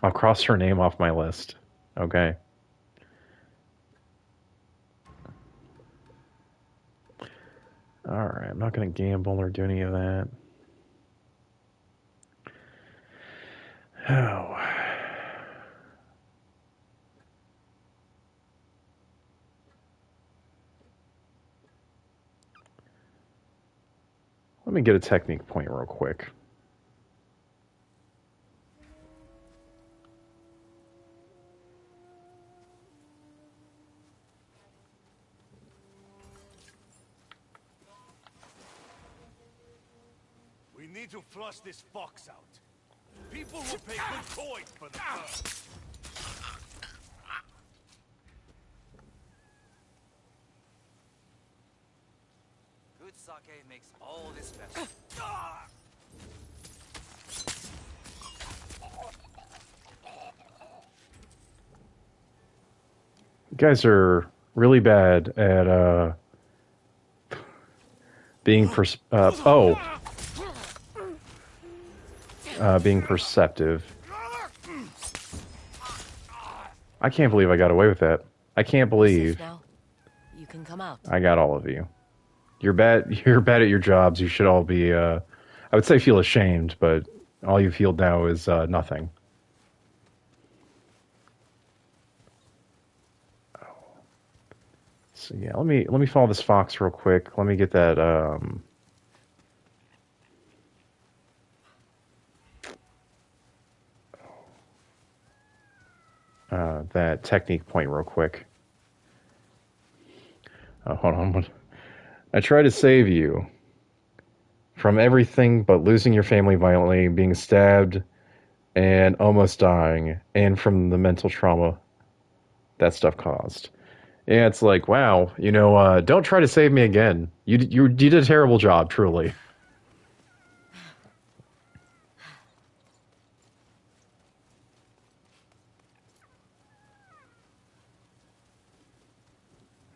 I'll cross her name off my list. Okay. Alright, I'm not going to gamble or do any of that. Oh. Let me get a technique point real quick. We need to flush this fox out. People will pay good coin for the fur. Good sake makes all this better. You guys are really bad at being being perceptive. I can't believe I got away with that. I can't believe Now, you can come out. I got all of you. You're bad. You're bad at your jobs. You should all be. I would say feel ashamed, but all you feel now is nothing. So yeah, let me follow this fox real quick. Let me get that. That technique point real quick. Hold on. I try to save you from everything but losing your family violently, being stabbed, and almost dying, and from the mental trauma that stuff caused. Yeah, it's like, wow, don't try to save me again. You did a terrible job, truly.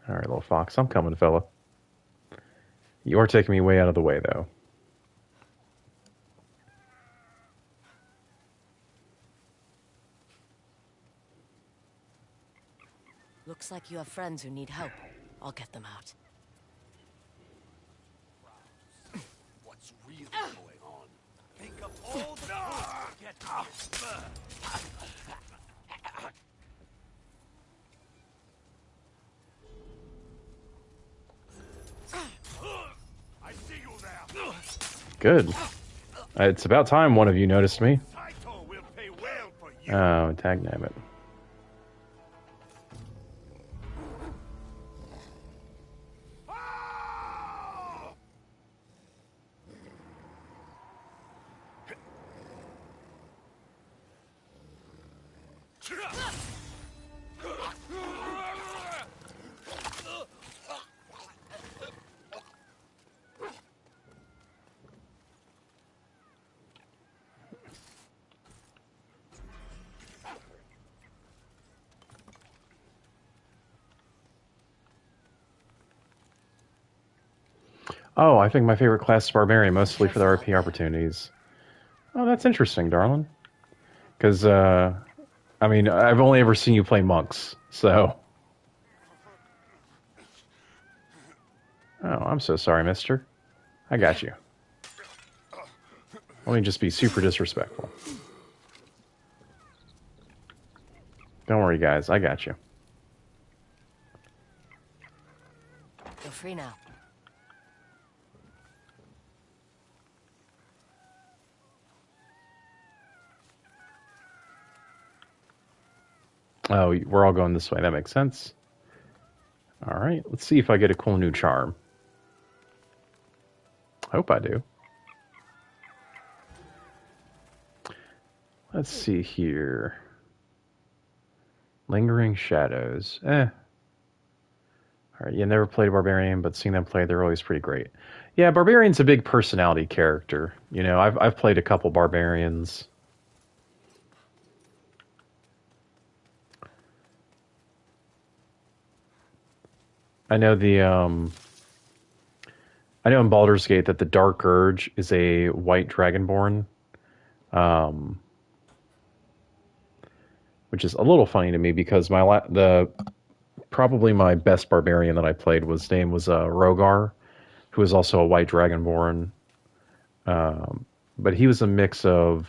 All right, little fox, I'm coming, fella. You are taking me way out of the way, though. Looks like you have friends who need help. I'll get them out. What's really going on? Think of all the good we get from this fur. I see you there. Good. It's about time one of you noticed me. Taito will pay well for you. Oh, tag nabbit. Oh, I think my favorite class is Barbarian, mostly for the RP opportunities. Oh, that's interesting, darling. Because, I mean, I've only ever seen you play monks, so... Oh, I'm so sorry, mister. I got you. Let me just be super disrespectful. Don't worry, guys. I got you. You're free now. Oh, we're all going this way. That makes sense. All right. Let's see if I get a cool new charm. Hope I do. Let's see here. Lingering Shadows. All right, you never played a Barbarian, but seeing them play, they're always pretty great. Yeah, Barbarian's a big personality character. I've played a couple Barbarians. I know I know in Baldur's Gate that the Dark Urge is a white dragonborn. which is a little funny to me because probably my best barbarian that I played name was Rogar, who is also a white dragonborn. But he was a mix of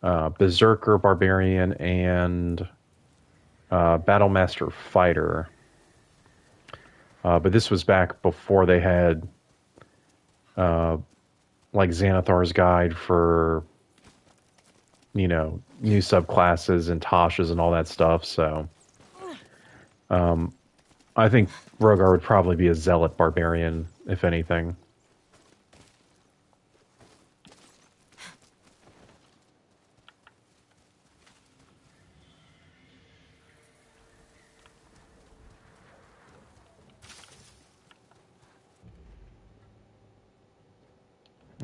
berserker barbarian and battlemaster fighter. But this was back before they had like Xanathar's guide for new subclasses and Tasha's and all that stuff. So I think Rogar would probably be a zealot barbarian, if anything.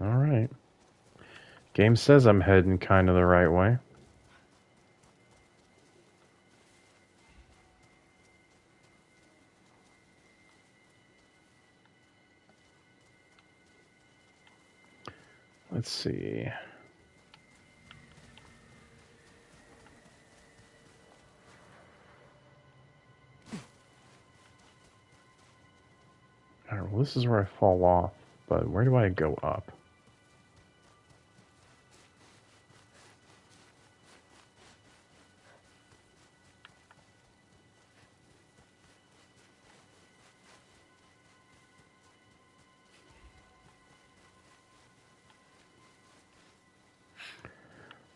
All right. Game says I'm heading kind of the right way. Let's see. All right, well, this is where I fall off, but where do I go up?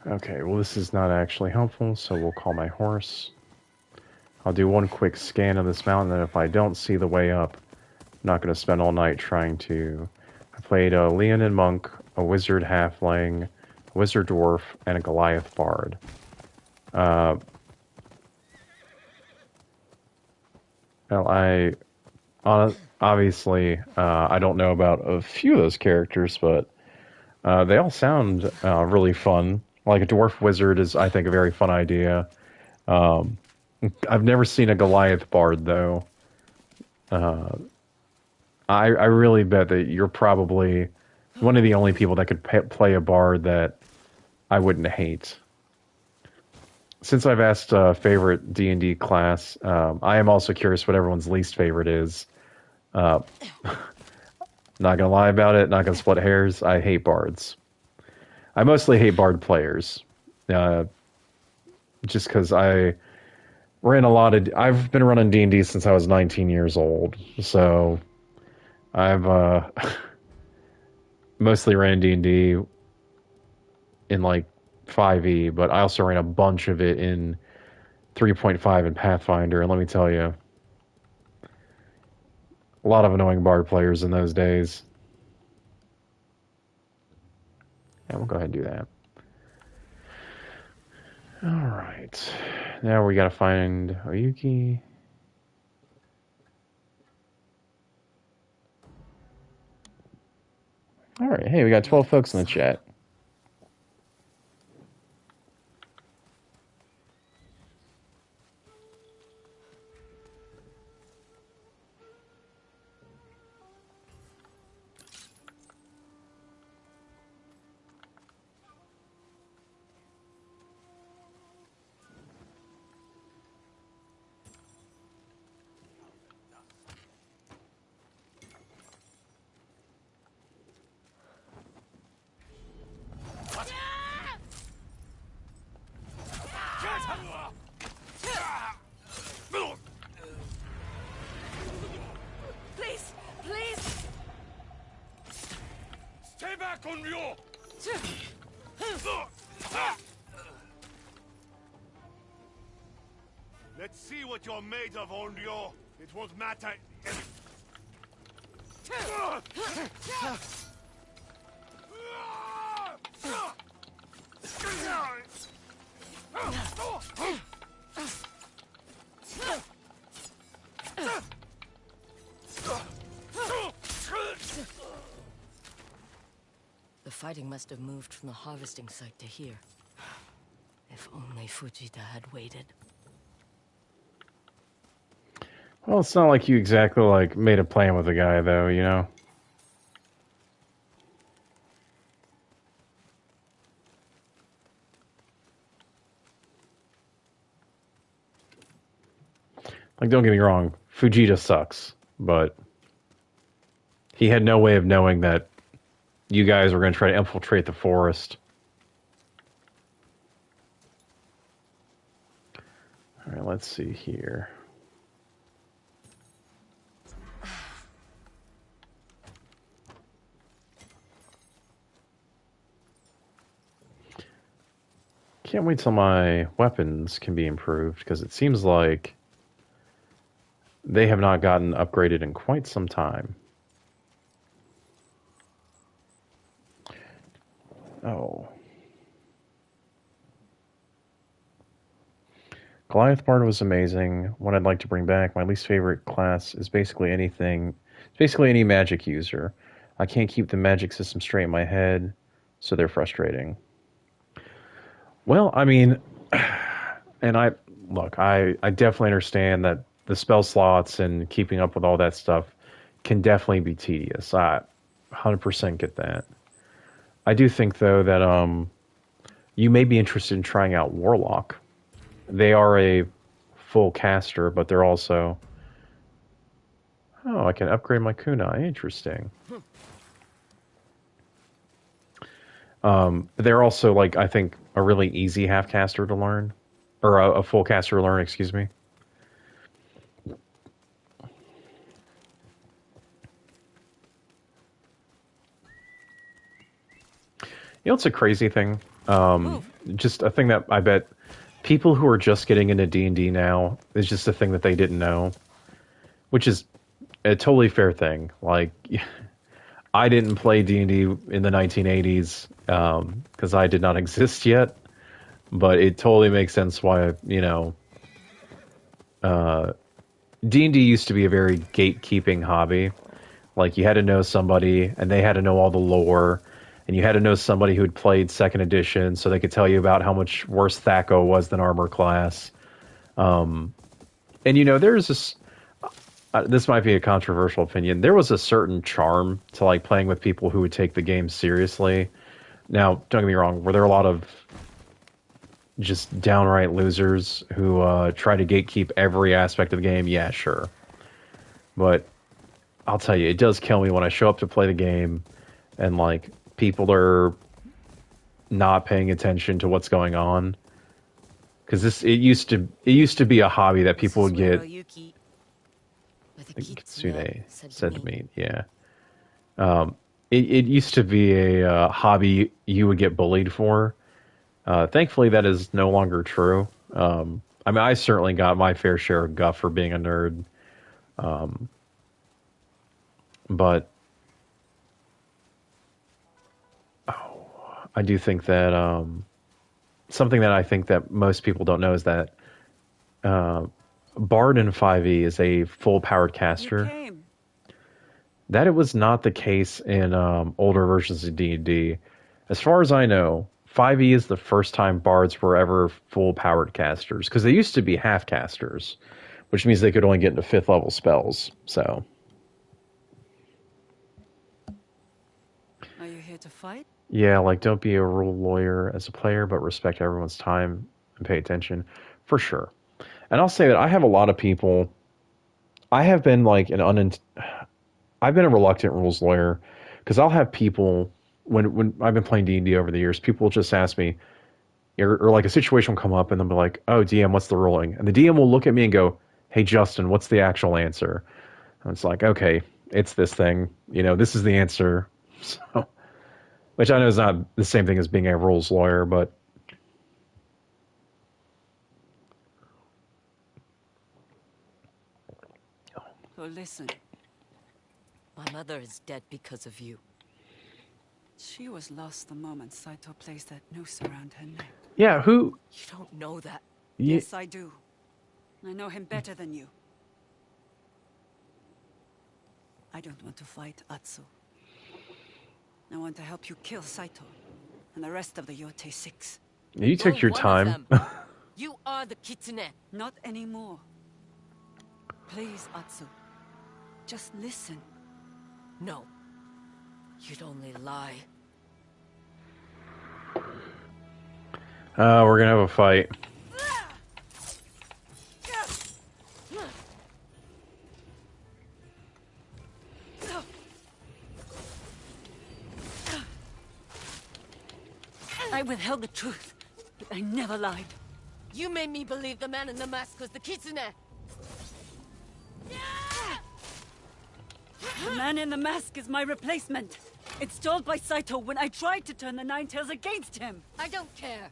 Okay, well, this is not actually helpful, so we'll call my horse. I'll do one quick scan of this mountain, and if I don't see the way up, I'm not going to spend all night trying to... I played a Leonin monk, a wizard halfling, a wizard dwarf, and a Goliath bard. Well, obviously, I don't know about a few of those characters, but they all sound really fun. Like a dwarf wizard is, I think, a very fun idea. I've never seen a Goliath bard, though. I really bet that you're probably one of the only people that could play a bard that I wouldn't hate. Since I've asked favorite D&D class, I am also curious what everyone's least favorite is. Not gonna lie about it, not gonna split hairs. I hate bards. I mostly hate bard players. Just because I've been running D&D since I was 19 years old. So I've mostly ran D&D in like 5e, but I also ran a bunch of it in 3.5 and Pathfinder, and let me tell you, a lot of annoying bard players in those days. Yeah, we'll go ahead and do that. Alright. Now we gotta find Oyuki. Alright, hey, we got 12 folks in the chat. Let's see what you're made of, Onryo. It won't matter. The fighting must have moved from the harvesting site to here. If only Fujita had waited. Well, it's not like you exactly like made a plan with the guy, though, you know? Like, don't get me wrong, Fujita sucks, but he had no way of knowing that you guys were going to try to infiltrate the forest. All right, let's see here. Can't wait till my weapons can be improved, because it seems like they have not gotten upgraded in quite some time. Oh. Goliath Bard was amazing. What I'd like to bring back, my least favorite class is basically anything. It's basically any magic user. I can't keep the magic system straight in my head, so they're frustrating. Well, I mean, and I definitely understand that the spell slots and keeping up with all that stuff can definitely be tedious. I 100% get that. I do think though that you may be interested in trying out Warlock. They are a full caster, but they're also... Oh, I can upgrade my kunai. Interesting. They're also, like, I think, a really easy half caster to learn. Or a full caster to learn, excuse me. You know, it's a crazy thing. Just a thing that I bet people who are just getting into D&D now is just a thing that they didn't know. Which is a totally fair thing. Like, I didn't play D&D in the 1980s because I did not exist yet. But it totally makes sense why, you know, D&D used to be a very gatekeeping hobby. Like, you had to know somebody, and they had to know all the lore, and you had to know somebody who had played 2nd edition so they could tell you about how much worse Thaco was than armor class. And, you know, there's this... this might be a controversial opinion. There was a certain charm to, like, playing with people who would take the game seriously. Now, don't get me wrong, were there a lot of just downright losers who try to gatekeep every aspect of the game? Yeah, sure. But I'll tell you, it does kill me when I show up to play the game and, like, people are not paying attention to what's going on. Because it used to be a hobby that people would get. Kitsune said to me, yeah. It used to be a hobby you would get bullied for. Thankfully, that is no longer true. I mean, I certainly got my fair share of guff for being a nerd. But I do think that something that I think that most people don't know is that Bard in 5e is a full-powered caster. That it was not the case in older versions of D&D. As far as I know, 5e is the first time bards were ever full-powered casters, because they used to be half-casters, which means they could only get into 5th level spells, so... Are you here to fight? Yeah, like, don't be a rule lawyer as a player, but respect everyone's time and pay attention. For sure. And I'll say that I have a lot of people... I have been, like, I've been a reluctant rules lawyer, because I'll have people... When I've been playing D&D over the years, people will just ask me, or like a situation will come up, and they'll be like, oh, DM, what's the ruling? And the DM will look at me and go, hey, Justin, what's the actual answer? And it's like, okay, it's this thing. You know, this is the answer. So, which I know is not the same thing as being a rules lawyer, but... So listen. My mother is dead because of you. She was lost the moment Saito placed that noose around her neck. Yeah, who... You don't know that. Yes, I do. I know him better than you. I don't want to fight Atsu. I want to help you kill Saito and the rest of the Yotei 6. You took your time. You are the Kitsune. Not anymore. Please, Atsu. Just listen. No. You'd only lie. We're gonna have a fight. I withheld the truth, but I never lied. You made me believe the man in the mask was the Kitsune! The man in the mask is my replacement. Installed by Saito when I tried to turn the Nine Tails against him. I don't care!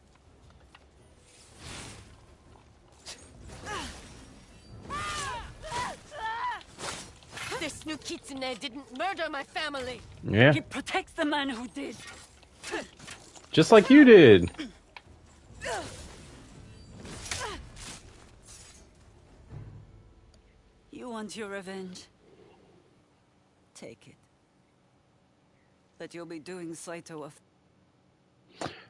This new Kitsune didn't murder my family! Yeah. He protects the man who did. Just like you did. You want your revenge? Take it. But you'll be doing Saito a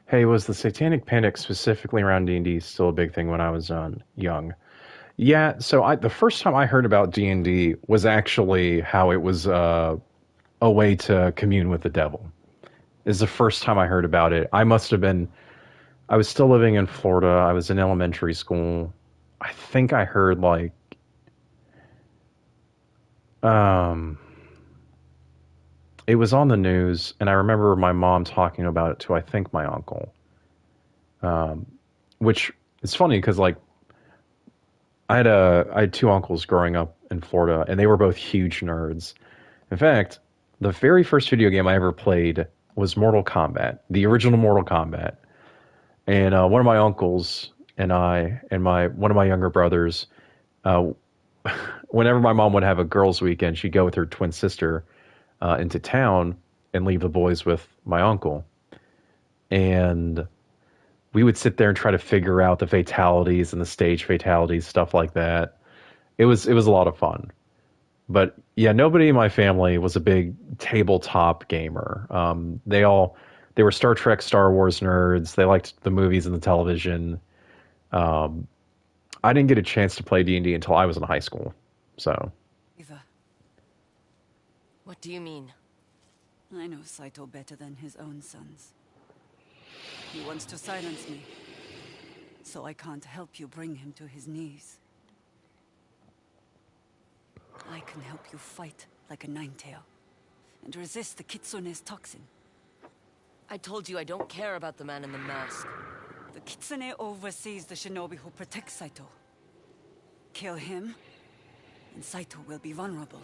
Hey, was the satanic panic specifically around D&D still a big thing when I was young? Yeah, so the first time I heard about D&D was actually how it was a way to commune with the devil. Is the first time I heard about it. I was still living in Florida. I was in elementary school. I think I heard it was on the news, and I remember my mom talking about it to, I think, my uncle. Which is funny because I had two uncles growing up in Florida, and they were both huge nerds. In fact, the very first video game I ever played was Mortal Kombat, the original Mortal Kombat. And one of my uncles and I and one of my younger brothers, whenever my mom would have a girls' weekend, she'd go with her twin sister into town and leave the boys with my uncle. And we would sit there and try to figure out the fatalities and the stage fatalities, stuff like that. It was a lot of fun. But yeah, nobody in my family was a big tabletop gamer. They were Star Trek, Star Wars nerds. They liked the movies and the television. I didn't get a chance to play D&D until I was in high school. So. Eva. What do you mean? I know Saito better than his own sons. He wants to silence me, so I can't help you bring him to his knees. I can help you fight like a nine-tail, and resist the Kitsune's toxin. I told you I don't care about the man in the mask. The Kitsune oversees the shinobi who protects Saito. Kill him, and Saito will be vulnerable.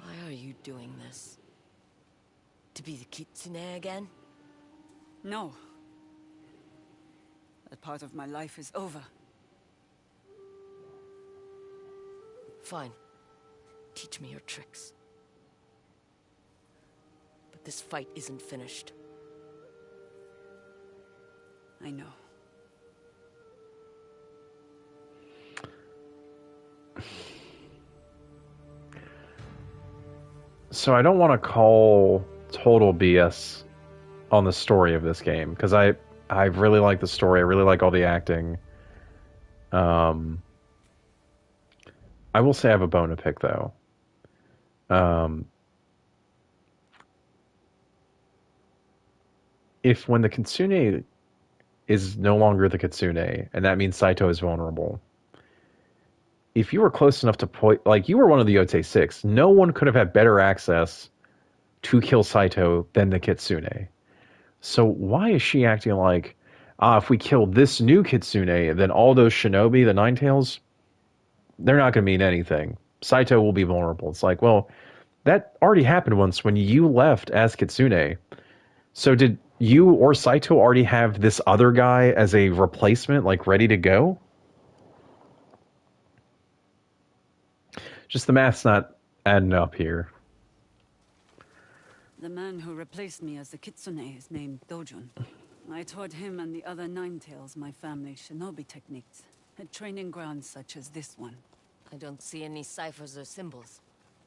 Why are you doing this? To be the Kitsune again? No. That part of my life is over. Fine. Teach me your tricks. But this fight isn't finished. I know. So I don't want to call total BS on the story of this game, because I really like the story. I really like all the acting. I will say I have a bone to pick, though. If when the Kitsune is no longer the Kitsune, and that means Saito is vulnerable, if you were close enough to point, you were one of the Yotei 6, no one could have had better access to kill Saito than the Kitsune. So why is she acting like, if we kill this new Kitsune, then all those shinobi, the Nine Tails, they're not going to mean anything. Saito will be vulnerable. It's like, well, that already happened once when you left as Kitsune. So did you or Saito already have this other guy as a replacement, ready to go? Just the math's not adding up here. The man who replaced me as the Kitsune is named Dojun. I taught him and the other Nine Tails my family's shinobi techniques at training grounds such as this one. I don't see any ciphers or symbols.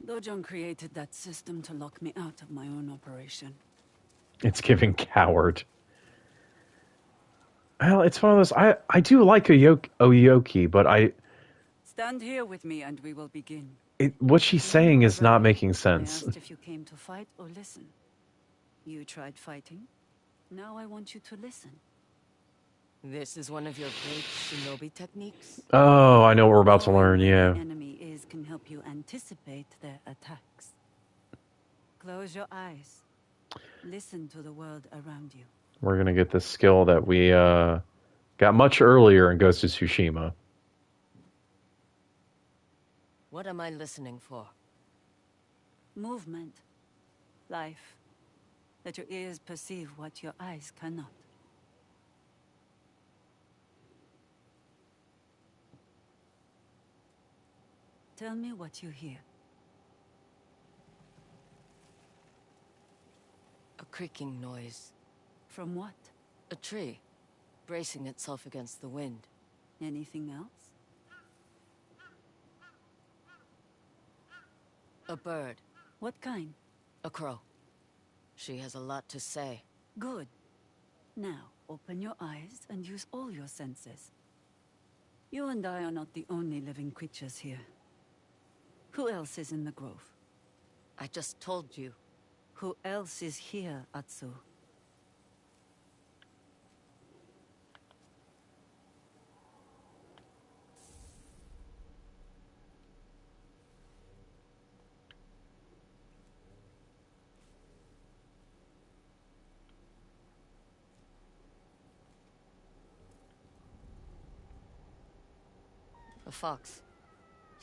Dojun created that system to lock me out of my own operation. It's giving coward. Well, it's one of those. I do like Oyoki, but Stand here with me and we will begin. what she's saying is not making sense. I asked if you came to fight or listen. You tried fighting. Now I want you to listen. This is one of your great shinobi techniques? Oh, I know what we're about to learn, yeah. The enemy can help you anticipate their attacks. Close your eyes. Listen to the world around you. We're gonna get this skill that we got much earlier in Ghost of Tsushima. What am I listening for? Movement. Life. Let your ears perceive what your eyes cannot. Tell me what you hear. A creaking noise. From what? A tree, bracing itself against the wind. Anything else? A bird. What kind? A crow. She has a lot to say. Good. Now, open your eyes and use all your senses. You and I are not the only living creatures here. Who else is in the grove? I just told you. Who else is here, Atsu? A fox.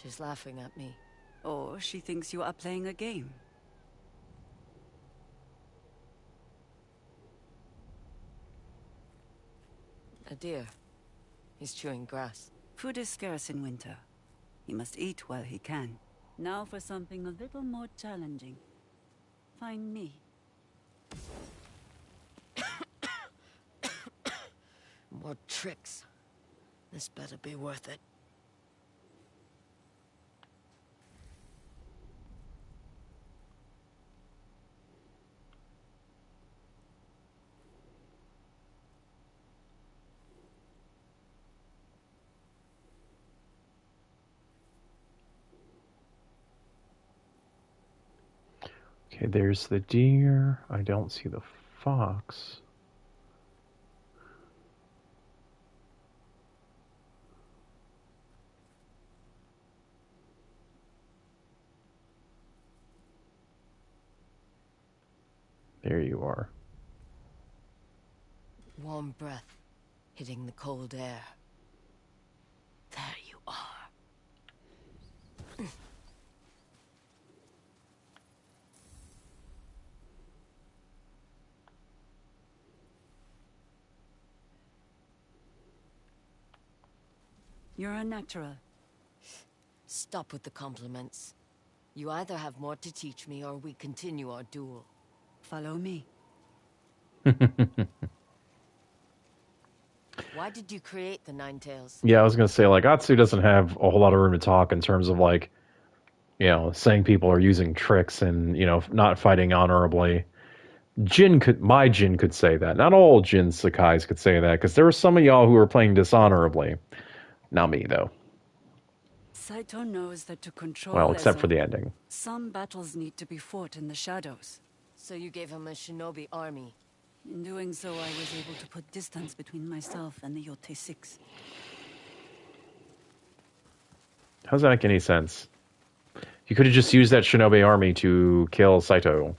She's laughing at me. Or she thinks you are playing a game. A deer. He's chewing grass. Food is scarce in winter. He must eat while he can. Now for something a little more challenging. Find me. More tricks. This better be worth it. Okay, there's the deer. I don't see the fox. There you are. Warm breath hitting the cold air. There you are. You're a natural. Stop with the compliments. You either have more to teach me or we continue our duel. Follow me. Why did you create the Nine Tails? Yeah, I was gonna say, like, Atsu doesn't have a whole lot of room to talk in terms of, like, you know, saying people are using tricks and, you know, not fighting honorably. My Jin could say that. Not all Jin Sakais could say that, because there were some of y'all who were playing dishonorably. Not me, though. Saito knows that to control Well, except Ezo, for the ending. some battles need to be fought in the shadows. So you gave him a shinobi army. In doing so, I was able to put distance between myself and the Yotei 6. How does that make any sense? You could have just used that shinobi army to kill Saito.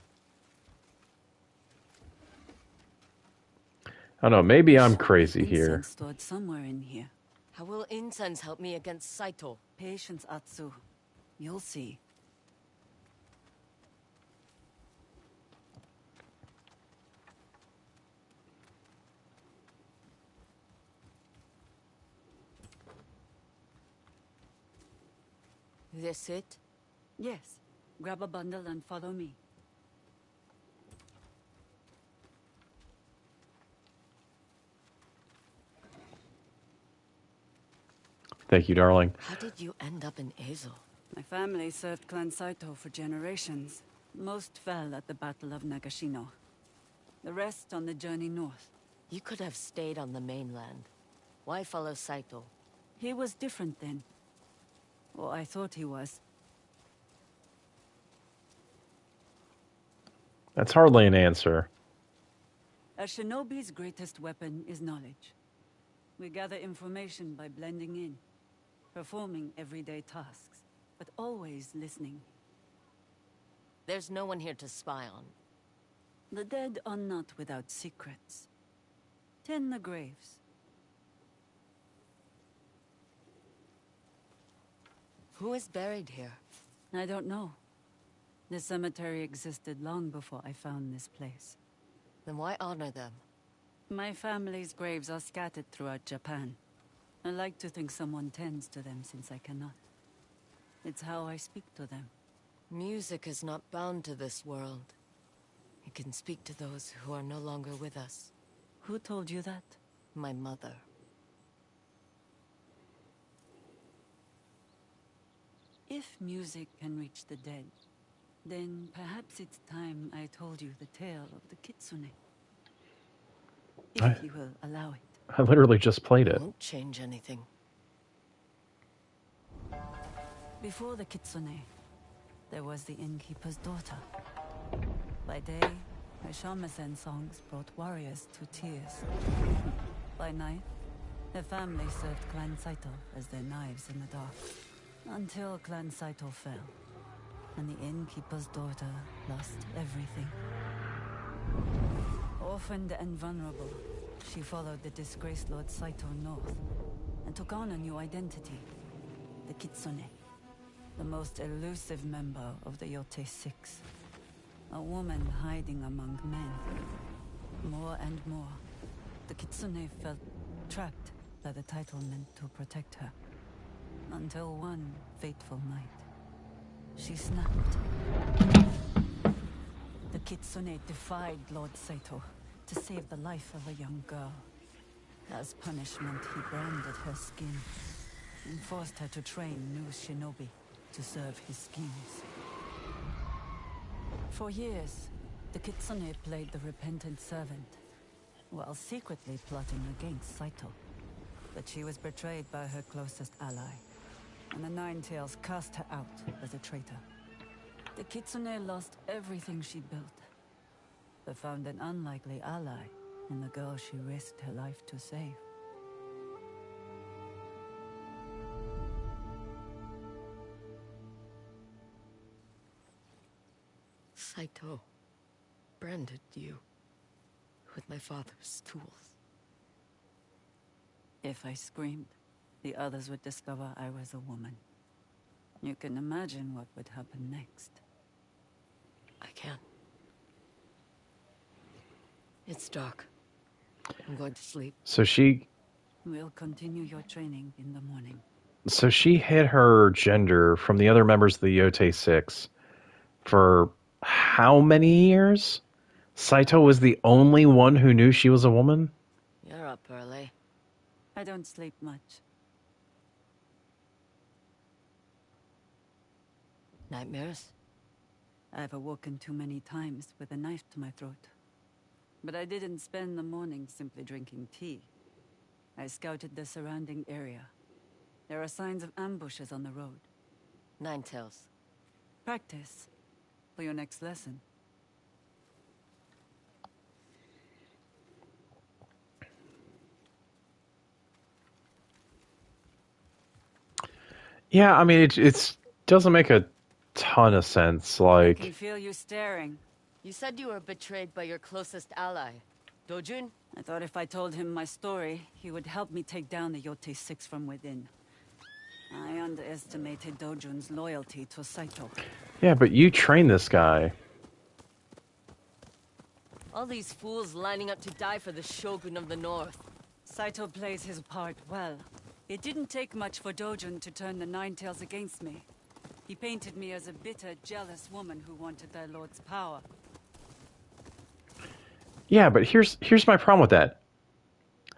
I don't know, maybe I'm crazy here. Incense stored somewhere in here. How will incense help me against Saito? Patience, Atsu. You'll see. This it? Yes. Grab a bundle and follow me. Thank you, darling. How did you end up in Ezo? My family served Clan Saito for generations. Most fell at the Battle of Nagashino. The rest on the journey north. You could have stayed on the mainland. Why follow Saito? He was different then. Or I thought he was. That's hardly an answer. A shinobi's greatest weapon is knowledge. We gather information by blending in, performing everyday tasks, but always listening. There's no one here to spy on. The dead are not without secrets. Tend the graves. Who is buried here? I don't know. The cemetery existed long before I found this place. Then why honor them? My family's graves are scattered throughout Japan. I like to think someone tends to them since I cannot. It's how I speak to them. Music is not bound to this world. It can speak to those who are no longer with us. Who told you that? My mother. If music can reach the dead, then perhaps it's time I told you the tale of the Kitsune. If you will allow it. I literally just played it. Won't change anything. Before the Kitsune, there was the innkeeper's daughter. By day, her shamisen songs brought warriors to tears. By night, the family served Clan Saito as their knives in the dark. Until Clan Saito fell, and the innkeeper's daughter lost everything. Orphaned and vulnerable, she followed the disgraced Lord Saito north, and took on a new identity, the Kitsune, the most elusive member of the Yotei 6. A woman hiding among men. More and more, the Kitsune felt trapped by the title meant to protect her. Until one fateful night, she snapped. The Kitsune defied Lord Saito to save the life of a young girl. As punishment, he branded her skin and forced her to train new shinobi to serve his schemes. For years, the Kitsune played the repentant servant, while secretly plotting against Saito. But she was betrayed by her closest ally, and the Nine-Tails cast her out as a traitor. The Kitsune lost everything she built, but found an unlikely ally in the girl she risked her life to save. Saito branded you with my father's tools. If I screamed, the others would discover I was a woman. You can imagine what would happen next. I can. It's dark. I'm going to sleep. So she We'll continue your training in the morning. So she hid her gender from the other members of the Yotei 6 for how many years? Saito was the only one who knew she was a woman? You're up early. I don't sleep much. Nightmares? I've awoken too many times with a knife to my throat. But I didn't spend the morning simply drinking tea. I scouted the surrounding area. There are signs of ambushes on the road. Nine-Tails. Practice for your next lesson. Yeah, I mean, it doesn't make a ton of sense. I can Like, feel you staring. You said you were betrayed by your closest ally, Dojun? I thought if I told him my story, he would help me take down the Yotei 6 from within. I underestimated Dojun's loyalty to Saito. yeah, but you trained this guy. All these fools lining up to die for the Shogun of the North. Saito plays his part well. It didn't take much for Dojun to turn the Nine-Tails against me. He painted me as a bitter, jealous woman who wanted their lord's power. Yeah, but here's my problem with that.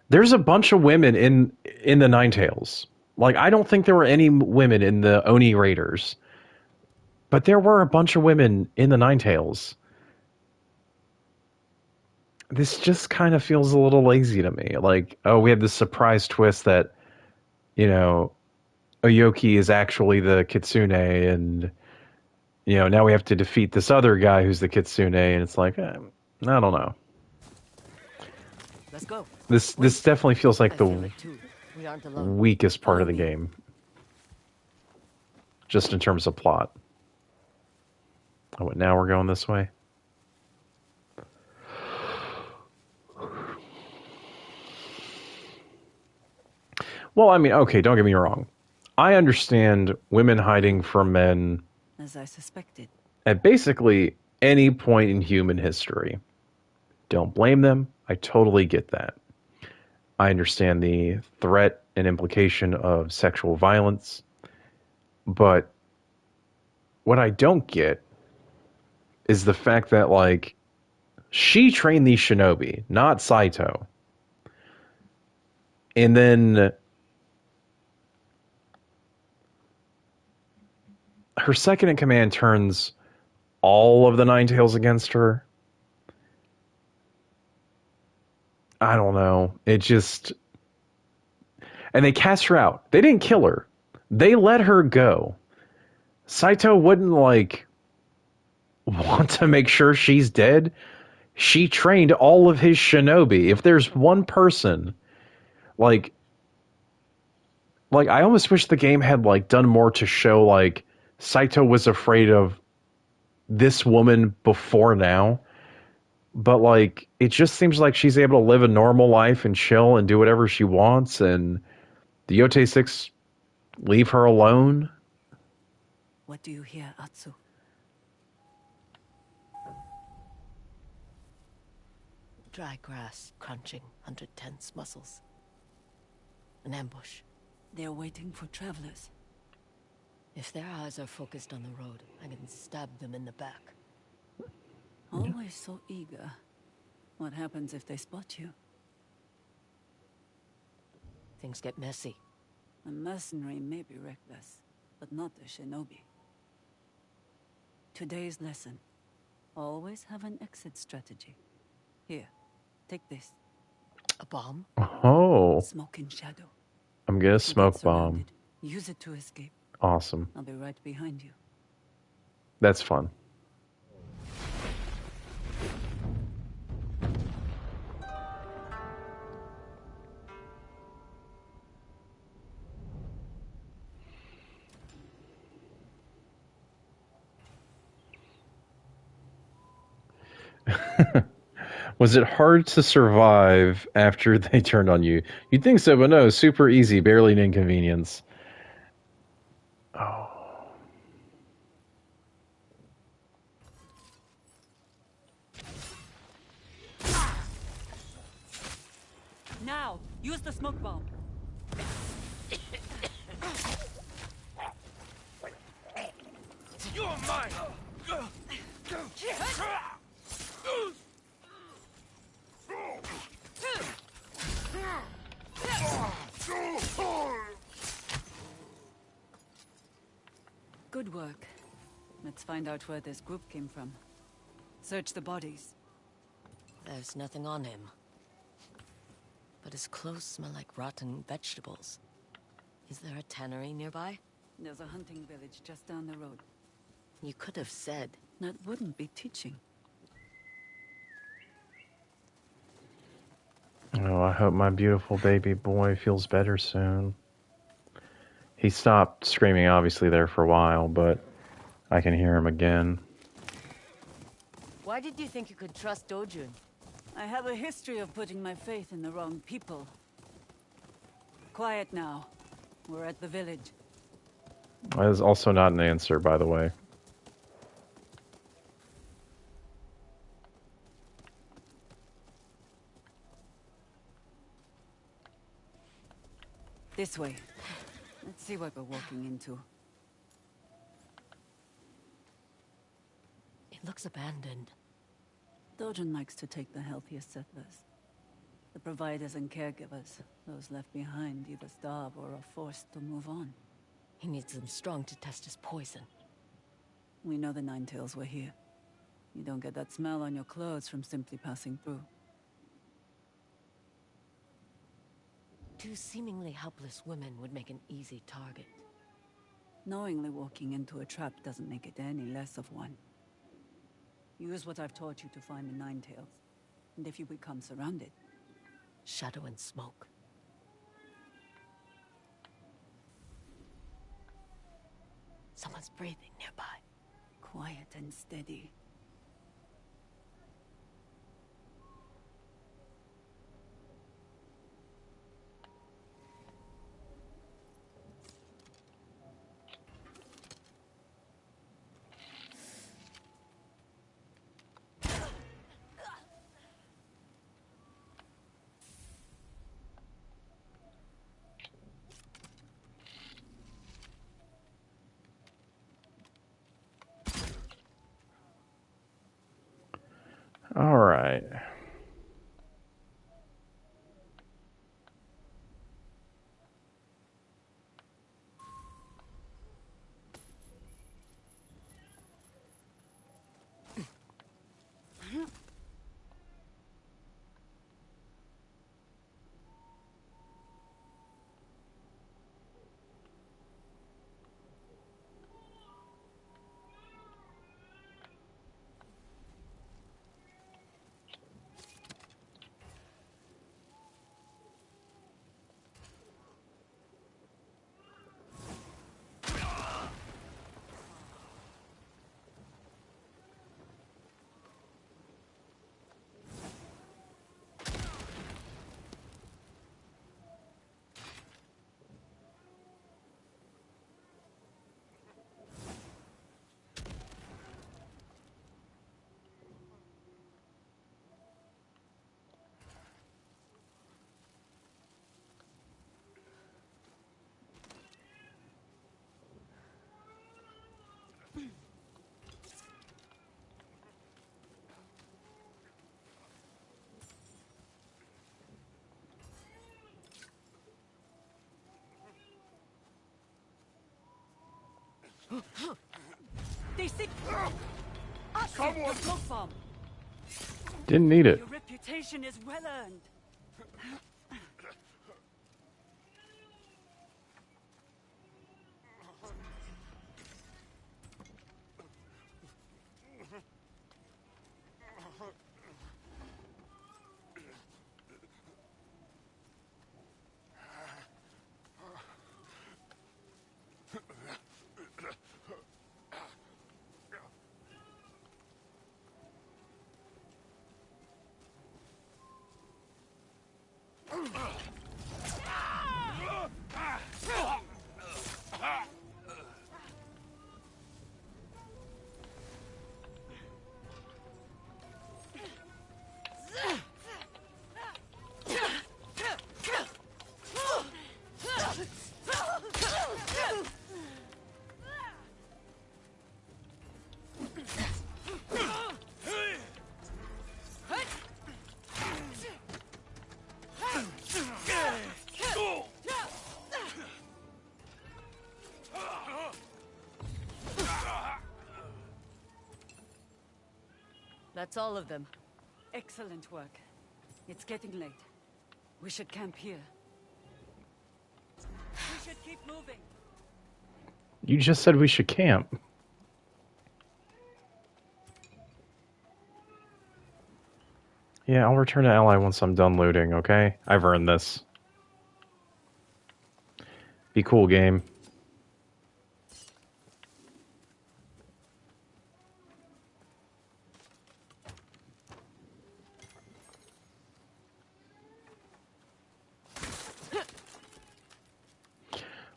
There's a bunch of women in the Nine-Tails. Like, I don't think there were any women in the Oni Raiders. But there were a bunch of women in the Nine-Tails. This just kind of feels a little lazy to me. Like, oh, we had this surprise twist that, you know, Oyoki is actually the Kitsune, and, you know, now we have to defeat this other guy who's the Kitsune, and it's like, I don't know. Let's go. This definitely feels like I the feel it too. We aren't alone. weakest part of the game. Just in terms of plot. Oh, now we're going this way? Well, I mean, okay, don't get me wrong. I understand women hiding from men As I suspected. at basically any point in human history. Don't blame them. I totally get that. I understand the threat and implication of sexual violence. But what I don't get is the fact that, like, she trained these shinobi, not Saito. And then her second in command turns all of the Nine Tails against her. I don't know. It just. And they cast her out. They didn't kill her. They let her go. Saito wouldn't, like, want to make sure she's dead. She trained all of his shinobi. If there's one person, like I almost wish the game had, like, done more to show, like, Saito was afraid of this woman before now. But, like, it just seems like she's able to live a normal life and chill and do whatever she wants, and the Yotei 6 leave her alone. What do you hear, Atsu? Dry grass crunching under tense muscles. An ambush. They're waiting for travelers. If their eyes are focused on the road, I can stab them in the back. Always so eager. What happens if they spot you? Things get messy. A mercenary may be reckless, but not a shinobi. Today's lesson. Always have an exit strategy. Here, take this. A bomb? Oh, Smoke in shadow. I'm gonna If you smoke get bomb. surrounded, use it to escape. Awesome. I'll be right behind you. That's fun. Was it hard to survive after they turned on you? You'd think so, but no, super easy, barely an inconvenience. Oh. Now, use the smoke bomb. You're mine! Good work. Let's find out where this group came from. Search the bodies. There's nothing on him. But his clothes smell like rotten vegetables. Is there a tannery nearby? There's a hunting village just down the road. You could have said. That wouldn't be teaching. Oh, I hope my beautiful baby boy feels better soon. He stopped screaming, obviously, there for a while, but I can hear him again. Why did you think you could trust Dojun? I have a history of putting my faith in the wrong people. Quiet now. We're at the village. That is also not an answer, by the way. This way. Let's see what we're walking into. It looks abandoned. Dojin likes to take the healthiest settlers. The providers and caregivers. Those left behind either starve or are forced to move on. He needs them strong to test his poison. We know the Nine Tails were here. You don't get that smell on your clothes from simply passing through. Two seemingly helpless women would make an easy target. Knowingly walking into a trap doesn't make it any less of one. Use what I've taught you to find the Nine Tails. And if you become surrounded... Shadow and smoke. Someone's breathing nearby. Quiet and steady. right. They seek... Come on! The smoke bomb! Didn't need it. Your reputation is well earned. That's all of them. Excellent work. It's getting late. We should camp here. We should keep moving. You just said we should camp. Yeah, I'll return to Ally once I'm done looting, okay? I've earned this. Be cool, game.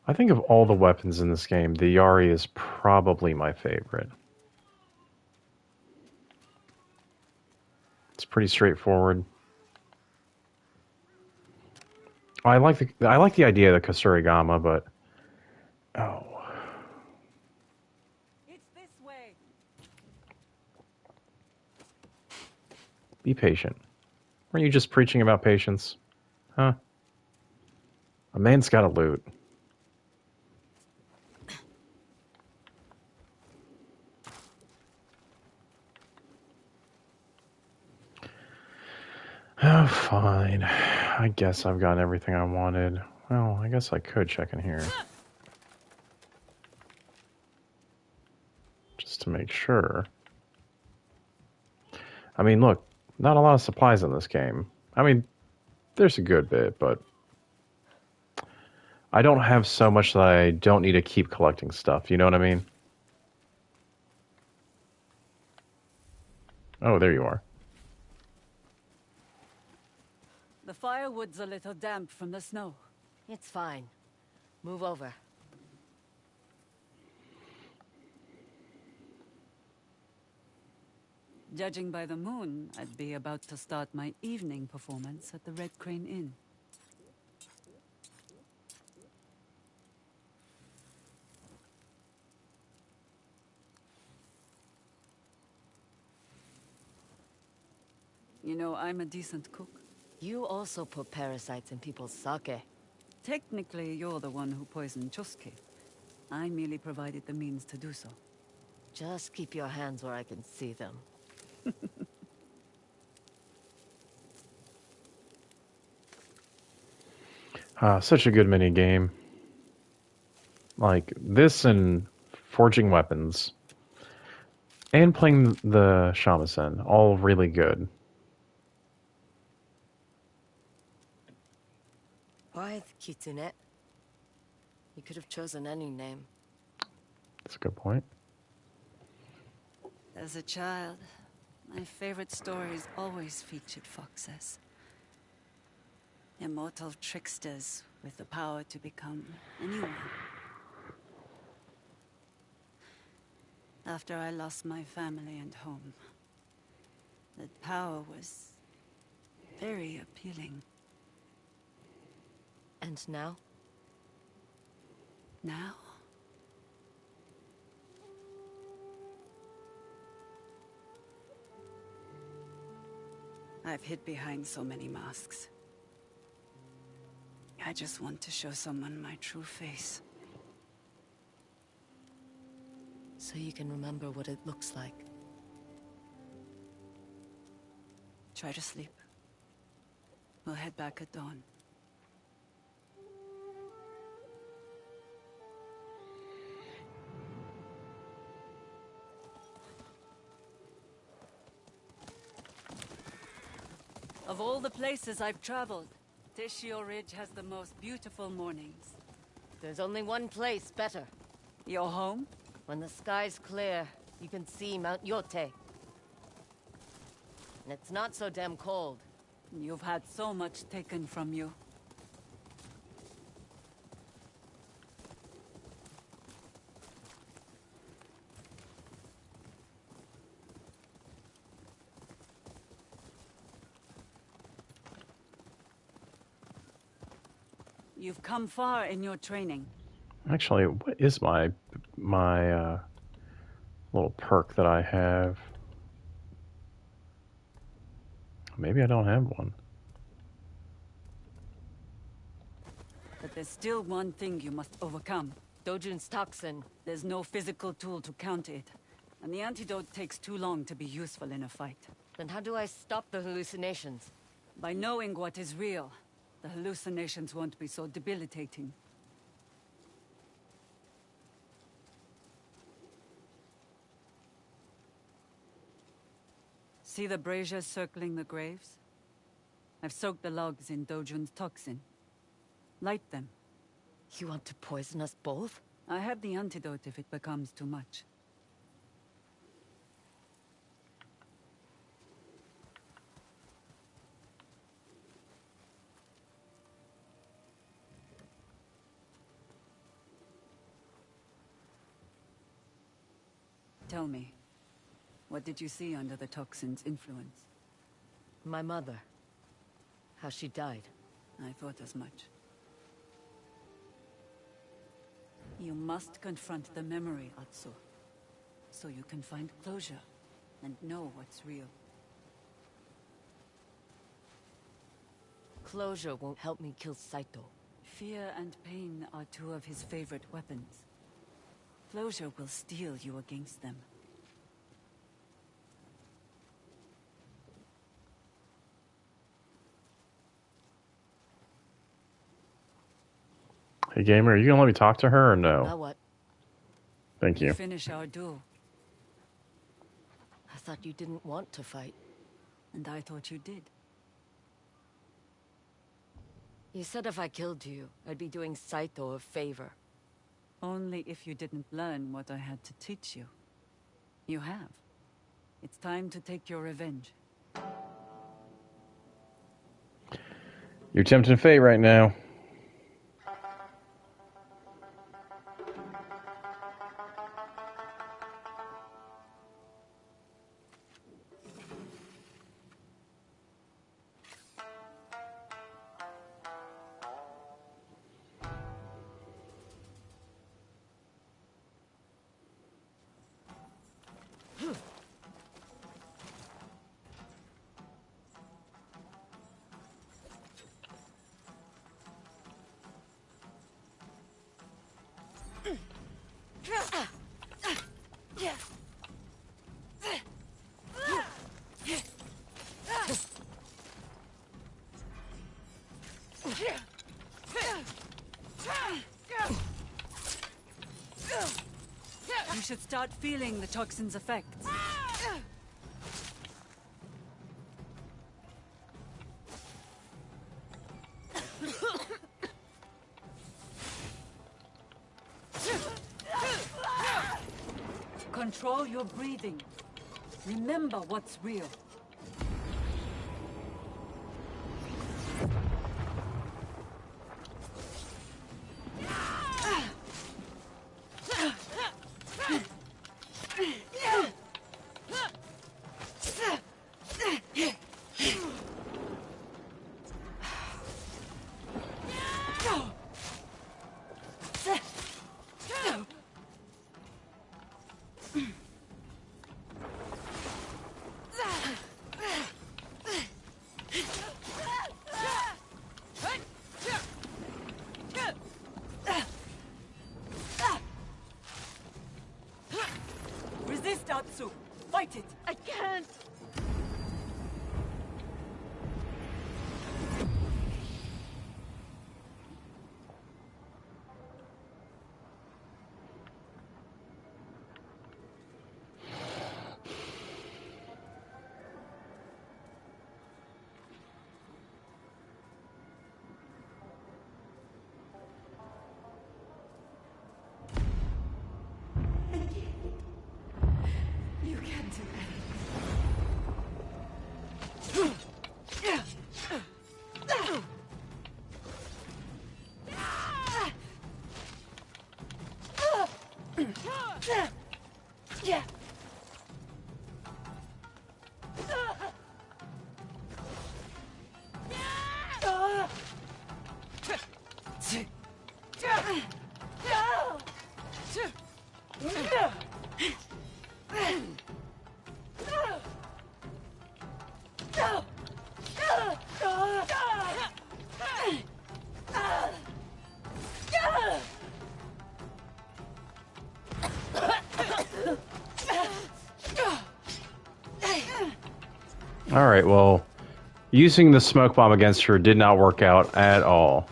I think of all the weapons in this game, the Yari is probably my favorite. It's pretty straightforward. I like the idea of the Kasurigama, but It's this way. be patient. Weren't you just preaching about patience? Huh? A man's gotta loot. Oh, fine. I guess I've got everything I wanted. Well, I guess I could check in here. Just to make sure. I mean, look, not a lot of supplies in this game. I mean, there's a good bit, but I don't have so much that I don't need to keep collecting stuff. You know what I mean? Oh, there you are. The firewood's a little damp from the snow. It's fine. Move over. Judging by the moon, I'd be about to start my evening performance at the Red Crane Inn. You know, I'm a decent cook. You also put parasites in people's sake. Technically, you're the one who poisoned Chosuke. I merely provided the means to do so. Just keep your hands where I can see them. Such a good mini game. Like this and forging weapons and playing the shamisen, all really good. Why the Kitsune? You could have chosen any name. That's a good point. As a child, my favorite stories always featured foxes. Immortal tricksters with the power to become anyone. After I lost my family and home, that power was very appealing. And now? Now? I've hid behind so many masks. I just want to show someone my true face. So you can remember what it looks like. Try to sleep. We'll head back at dawn. Of all the places I've traveled, Teshio Ridge has the most beautiful mornings. There's only one place better. Your home? When the sky's clear, you can see Mount Yotei. And it's not so damn cold. You've had so much taken from you. You've come far in your training. Actually, what is my little perk that I have? Maybe I don't have one. But there's still one thing you must overcome. Dojun's toxin. There's no physical tool to counter it. And the antidote takes too long to be useful in a fight. Then how do I stop the hallucinations? By knowing what is real, the hallucinations won't be so debilitating. See the braziers circling the graves? I've soaked the logs in Dojun's toxin. Light them. You want to poison us both? I have the antidote if it becomes too much. Tell me, what did you see under the toxin's influence? My mother. How she died. I thought as much. You must confront the memory, Atsu. So you can find closure and know what's real. Closure won't help me kill Saito. Fear and pain are two of his favorite weapons. Closure will steel you against them. Hey, gamer, are you gonna let me talk to her or no? Now what? Thank you. Finish our duel. I thought you didn't want to fight. And I thought you did. You said if I killed you, I'd be doing Saito a favor. Only if you didn't learn what I had to teach you. You have. It's time to take your revenge. You're tempting fate right now. You should start feeling the toxin's effects. Control your breathing. Remember what's real. Resist, Atsu! Fight it! I can't! You can't do Yeah. Alright, well, using the smoke bomb against her did not work out at all.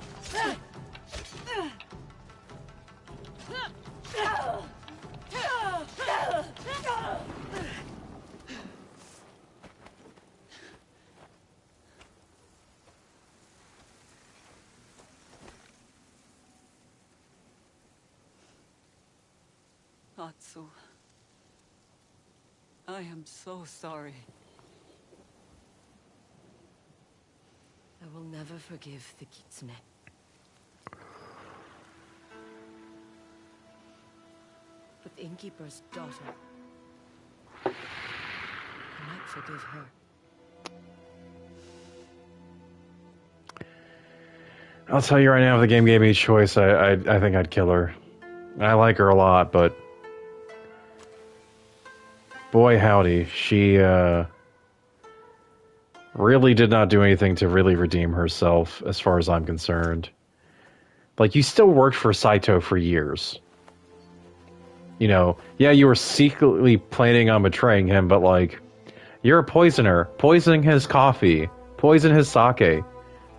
Atsu. I am so sorry. I will never forgive the Kitsune. But the innkeeper's daughter, I might forgive her. I'll tell you right now, if the game gave me a choice, I think I'd kill her. I like her a lot, but boy howdy, she really did not do anything to really redeem herself, as far as I'm concerned. Like, you still worked for Saito for years. You know, yeah, you were secretly planning on betraying him, but like, you're a poisoner. Poisoning his coffee. Poison his sake.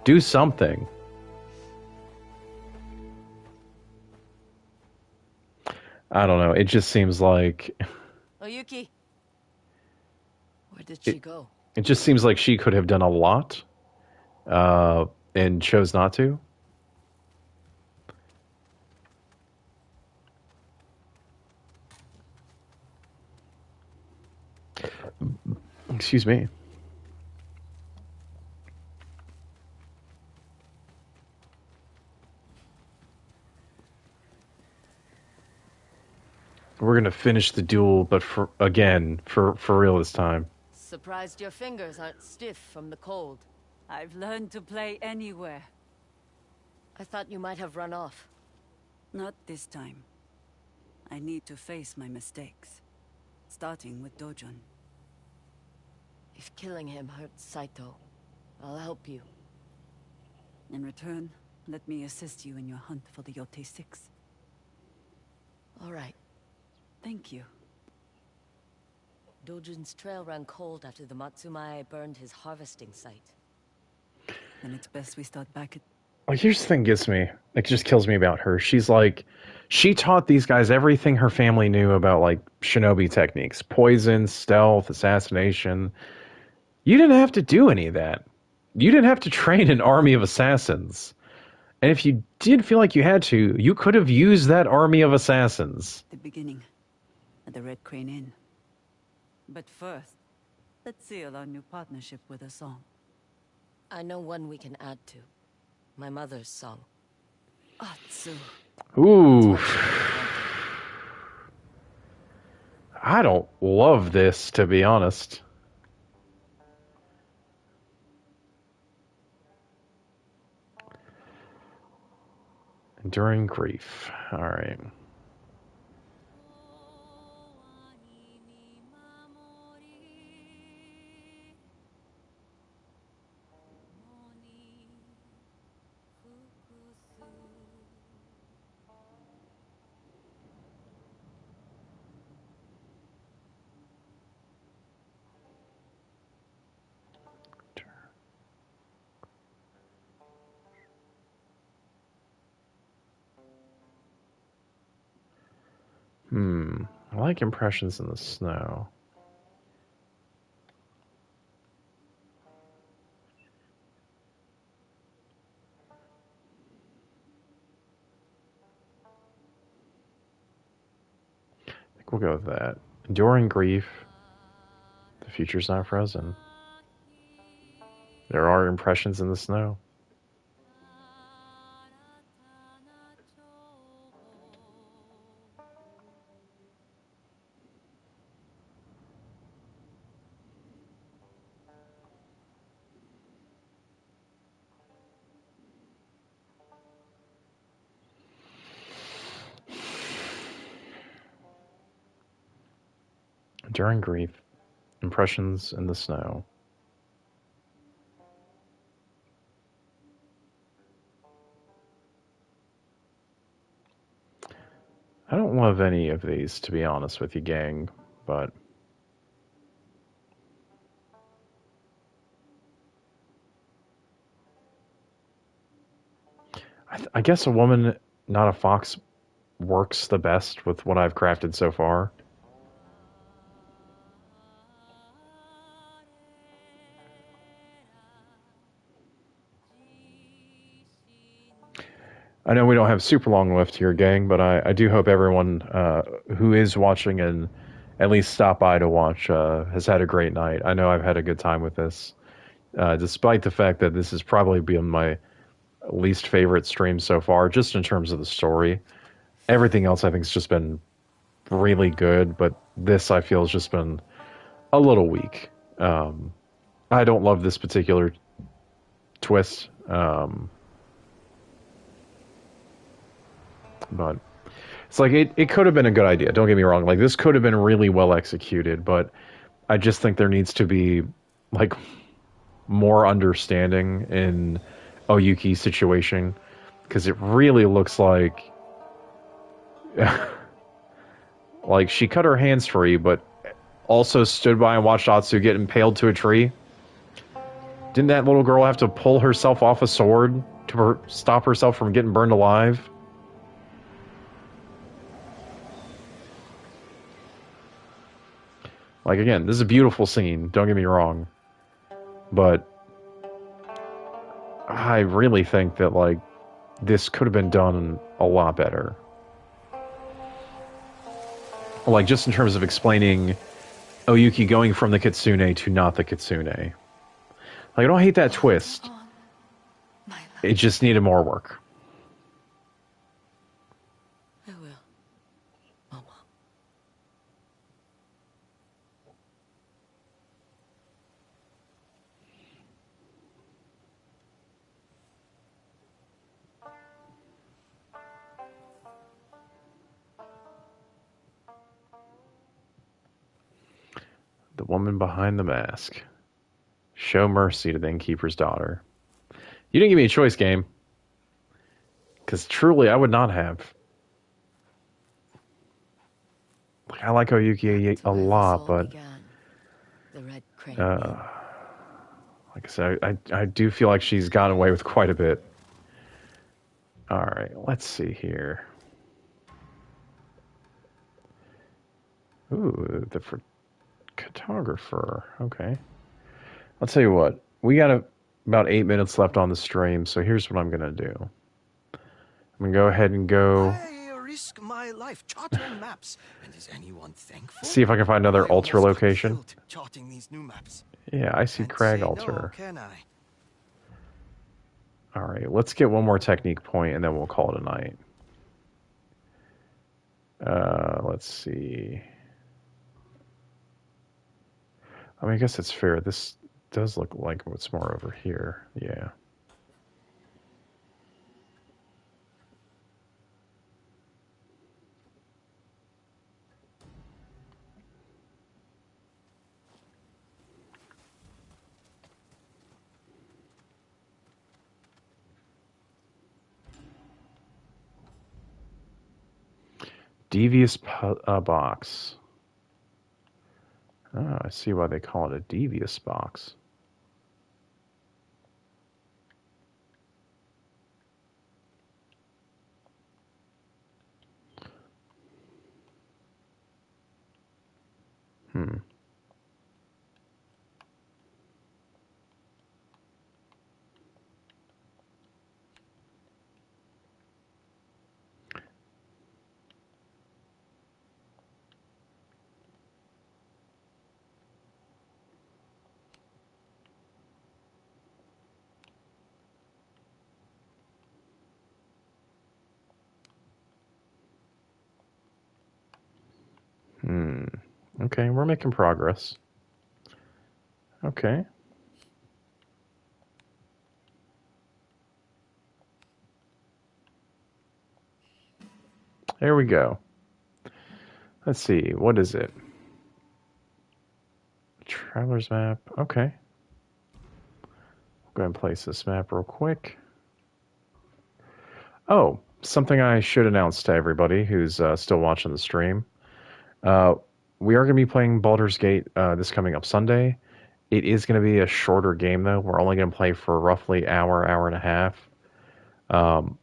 Do something. I don't know, it just seems like... Oyuki! Where did she go? It just seems like she could have done a lot, and chose not to. Excuse me. We're gonna finish the duel, but for real this time. Surprised your fingers aren't stiff from the cold. I've learned to play anywhere. I thought you might have run off. Not this time. I need to face my mistakes. Starting with Dojun. If killing him hurts Saito, I'll help you. In return, let me assist you in your hunt for the Yotei 6. All right. Thank you. Dojin's trail ran cold after the Matsumae burned his harvesting site. Then it's best we start back at... Like, here's the thing gets me. It just kills me about her. She's like, she taught these guys everything her family knew about, like, shinobi techniques. Poison, stealth, assassination. You didn't have to do any of that. You didn't have to train an army of assassins. And if you did feel like you had to, you could have used that army of assassins. the beginning, at the Red Crane Inn. But first, let's seal our new partnership with a song. I know one we can add to. My mother's song. Atsu. Ooh. I don't love this, to be honest. Enduring grief. All right. I like impressions in the snow. I think we'll go with that. Enduring grief. The future's not frozen. There are impressions in the snow. Enduring grief. Impressions in the snow. I don't love any of these, to be honest with you, gang, but I guess a woman, not a fox, works the best with what I've crafted so far. I know we don't have super long left here, gang, but I do hope everyone who is watching and at least stop by to watch has had a great night. I know I've had a good time with this, despite the fact that this has probably been my least favorite stream so far, just in terms of the story. Everything else I think has just been really good, but this I feel has just been a little weak. I don't love this particular twist. But it's like it could have been a good idea. Don't get me wrong. Like this could have been really well executed, but I just think there needs to be like more understanding in Oyuki's situation because it really looks like like she cut her hands free, but also stood by and watched Atsu get impaled to a tree. Didn't that little girl have to pull herself off a sword to stop herself from getting burned alive? Like, again, this is a beautiful scene, don't get me wrong. But I really think that, like, this could have been done a lot better. Like, just in terms of explaining Oyuki going from the Kitsune to not the Kitsune. Like, I don't hate that twist. It just needed more work. I will. Mama. The woman behind the mask. Show mercy to the innkeeper's daughter. You didn't give me a choice, game. Because truly, I would not have. Like, I like Oyuki Back to a where this lot, all but began. The Red Crane Inn. like I said, I do feel like she's gotten away with quite a bit. All right, let's see here. Ooh, the photographer. Okay. I'll tell you what. We got about 8 minutes left on the stream, so here's what I'm gonna do. I'm gonna go ahead and go I risk my life charting maps, and is anyone thankful? see if I can find another I altar almost got location. killed charting these new maps. Yeah, I see Can't Crag say no, altar. can I? All right, let's get one more technique point, and then we'll call it a night. Let's see. I mean, I guess it's fair. This does look like what's more over here. Yeah. Devious box. Oh, I see why they call it a devious box. Hmm. Hmm. Okay, we're making progress. Okay. There we go. Let's see. What is it? Traveler's map. Okay. Go ahead and place this map real quick. Oh, something I should announce to everybody who's still watching the stream. Uh, we are going to be playing Baldur's Gate this coming up Sunday. It is going to be a shorter game, though. We're only going to play for roughly hour and a half. Um,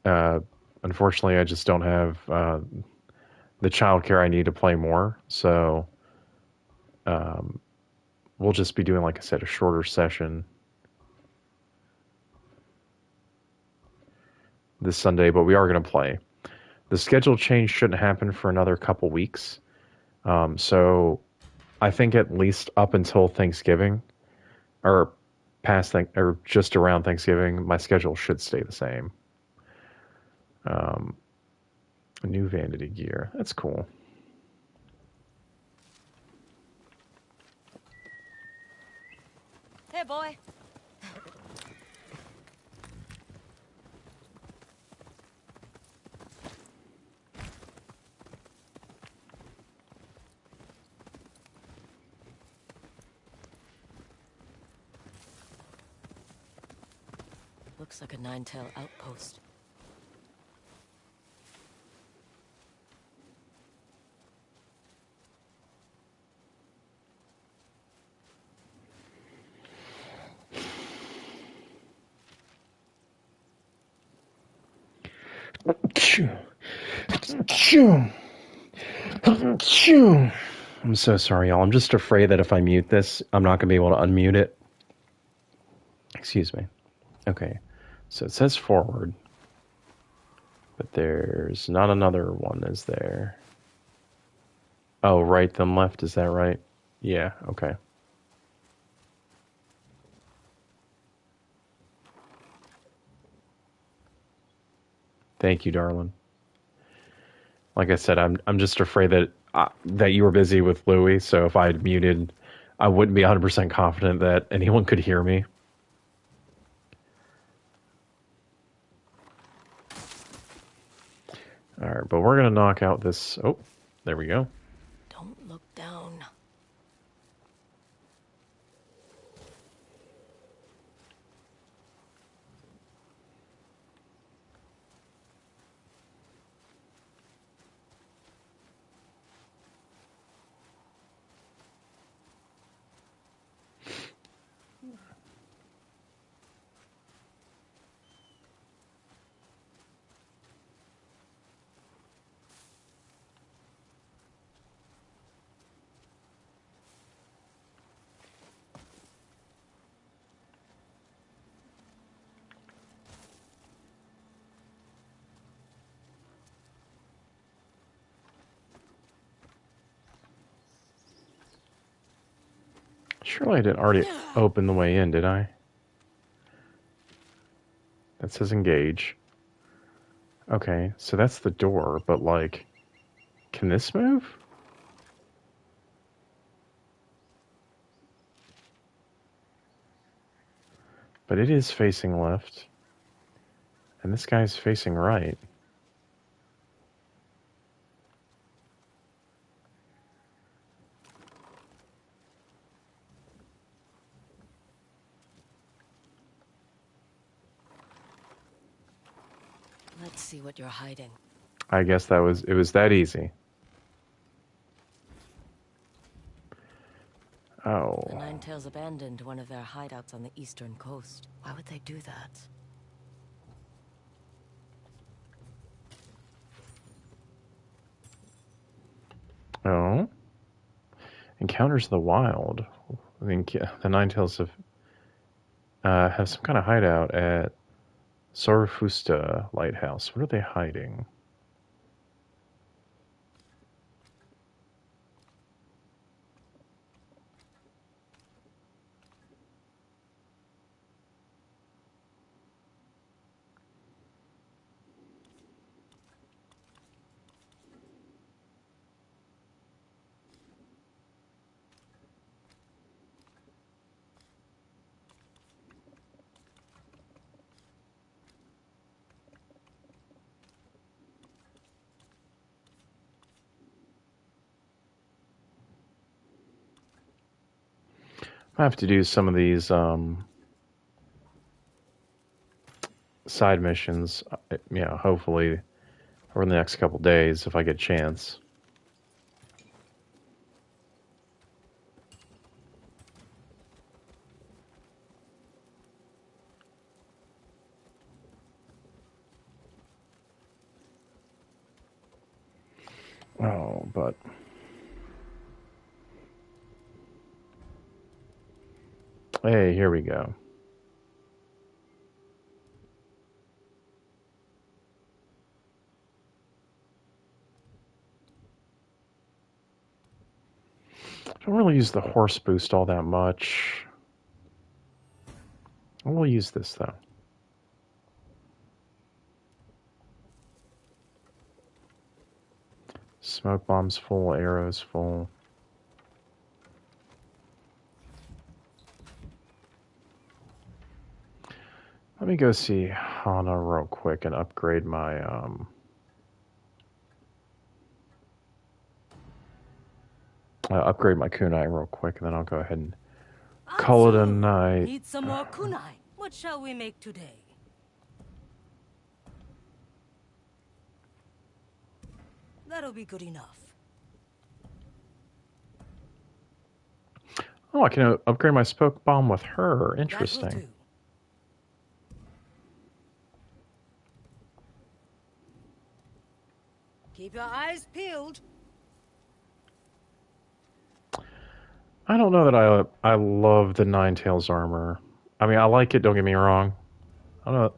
unfortunately, I just don't have the childcare I need to play more. So we'll just be doing, like I said, a shorter session this Sunday, but we are going to play. The schedule change shouldn't happen for another couple weeks. So I think at least up until Thanksgiving or or just around Thanksgiving, my schedule should stay the same. New vanity gear. That's cool. Hey, boy. Looks like a nine-tail outpost. I'm so sorry, y'all. I'm just afraid that if I mute this, I'm not going to be able to unmute it. Excuse me. Okay. So it says forward, but there's not another one, is there? Oh, right then left. Is that right? Yeah. Okay. Thank you, darling. Like I said, I'm just afraid that you were busy with Louie, so if I had muted, I wouldn't be 100% confident that anyone could hear me. All right, but we're gonna knock out this. Oh, there we go. Don't look down. Surely I didn't already open the way in, did I? That says engage. Okay, so that's the door, but like, can this move? But it is facing left. And this guy's facing right. Let's see what you're hiding. I guess it was that easy. Oh. The Ninetales abandoned one of their hideouts on the eastern coast. Why would they do that? Oh. Encounters the wild. I think the Ninetales have some kind of hideout at Zarathustra Lighthouse. What are they hiding? I have to do some of these side missions, hopefully over the next couple days if I get a chance. Oh, but hey, here we go. I don't really use the horse boost all that much. I will use this though. Smoke bombs full, arrows full. Let me go see Hana real quick and upgrade my kunai real quick, and then I'll go ahead and call it a night. Need some more kunai. What shall we make today? That'll be good enough. Oh, I can upgrade my smoke bomb with her. Interesting. That will do. Keep your eyes peeled. I don't know that I love the Ninetales armor. I mean, I like it, don't get me wrong. I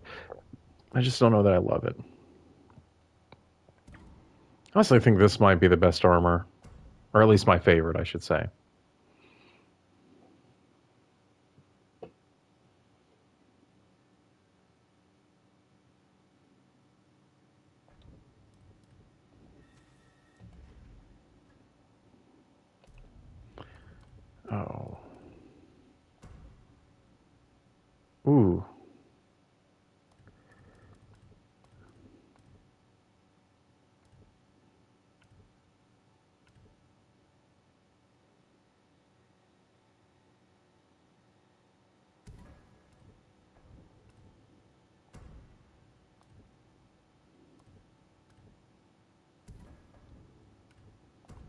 just don't know that I love it. Honestly, I think this might be the best armor. Or at least my favorite, I should say. Oh. Ooh.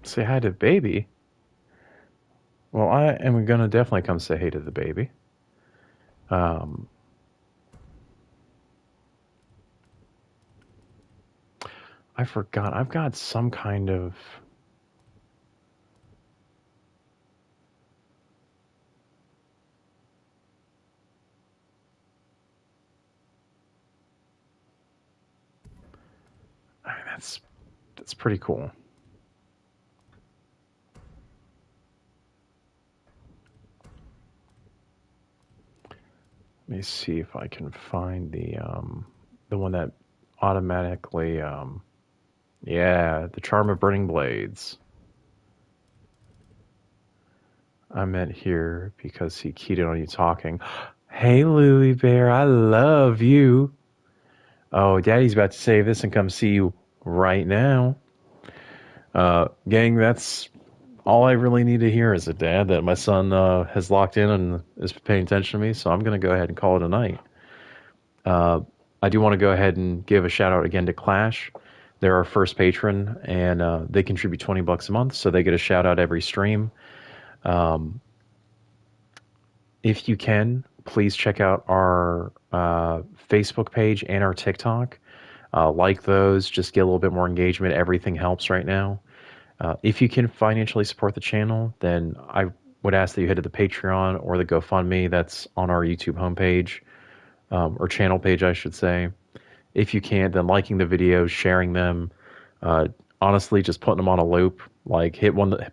Say hi to baby. Well, I am gonna definitely come say hey to the baby. I forgot. I've got some kind of... I mean, that's pretty cool. me see if I can find the one that automatically yeah, the Charm of Burning Blades. I meant here because he keyed in on you talking. Hey, Louie Bear, I love you. Oh, Daddy's about to save this and come see you right now. Gang, that's all I really need to hear as a dad, that my son has locked in and is paying attention to me, so I'm going to go ahead and call it a night. I do want to go ahead and give a shout out again to Clash. They're our first patron, and they contribute $20 a month, so they get a shout out every stream. If you can, please check out our Facebook page and our TikTok. Like those, just get a little bit more engagement. Everything helps right now. If you can financially support the channel, then I would ask that you head to the Patreon or the GoFundMe that's on our YouTube homepage, or channel page, I should say. If you can't, then liking the videos, sharing them, honestly, just putting them on a loop, like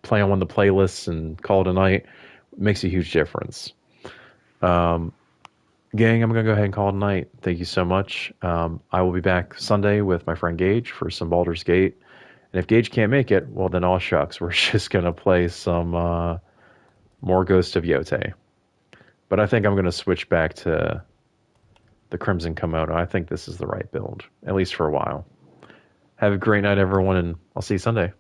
play on one of the playlists and call it a night, makes a huge difference. Gang, I'm going to go ahead and call it a night. Thank you so much. I will be back Sunday with my friend Gage for some Baldur's Gate. And if Gage can't make it, well, then all shucks. We're just going to play some more Ghost of Yotei. But I think I'm going to switch back to the Crimson Komodo. I think this is the right build, at least for a while. Have a great night, everyone, and I'll see you Sunday.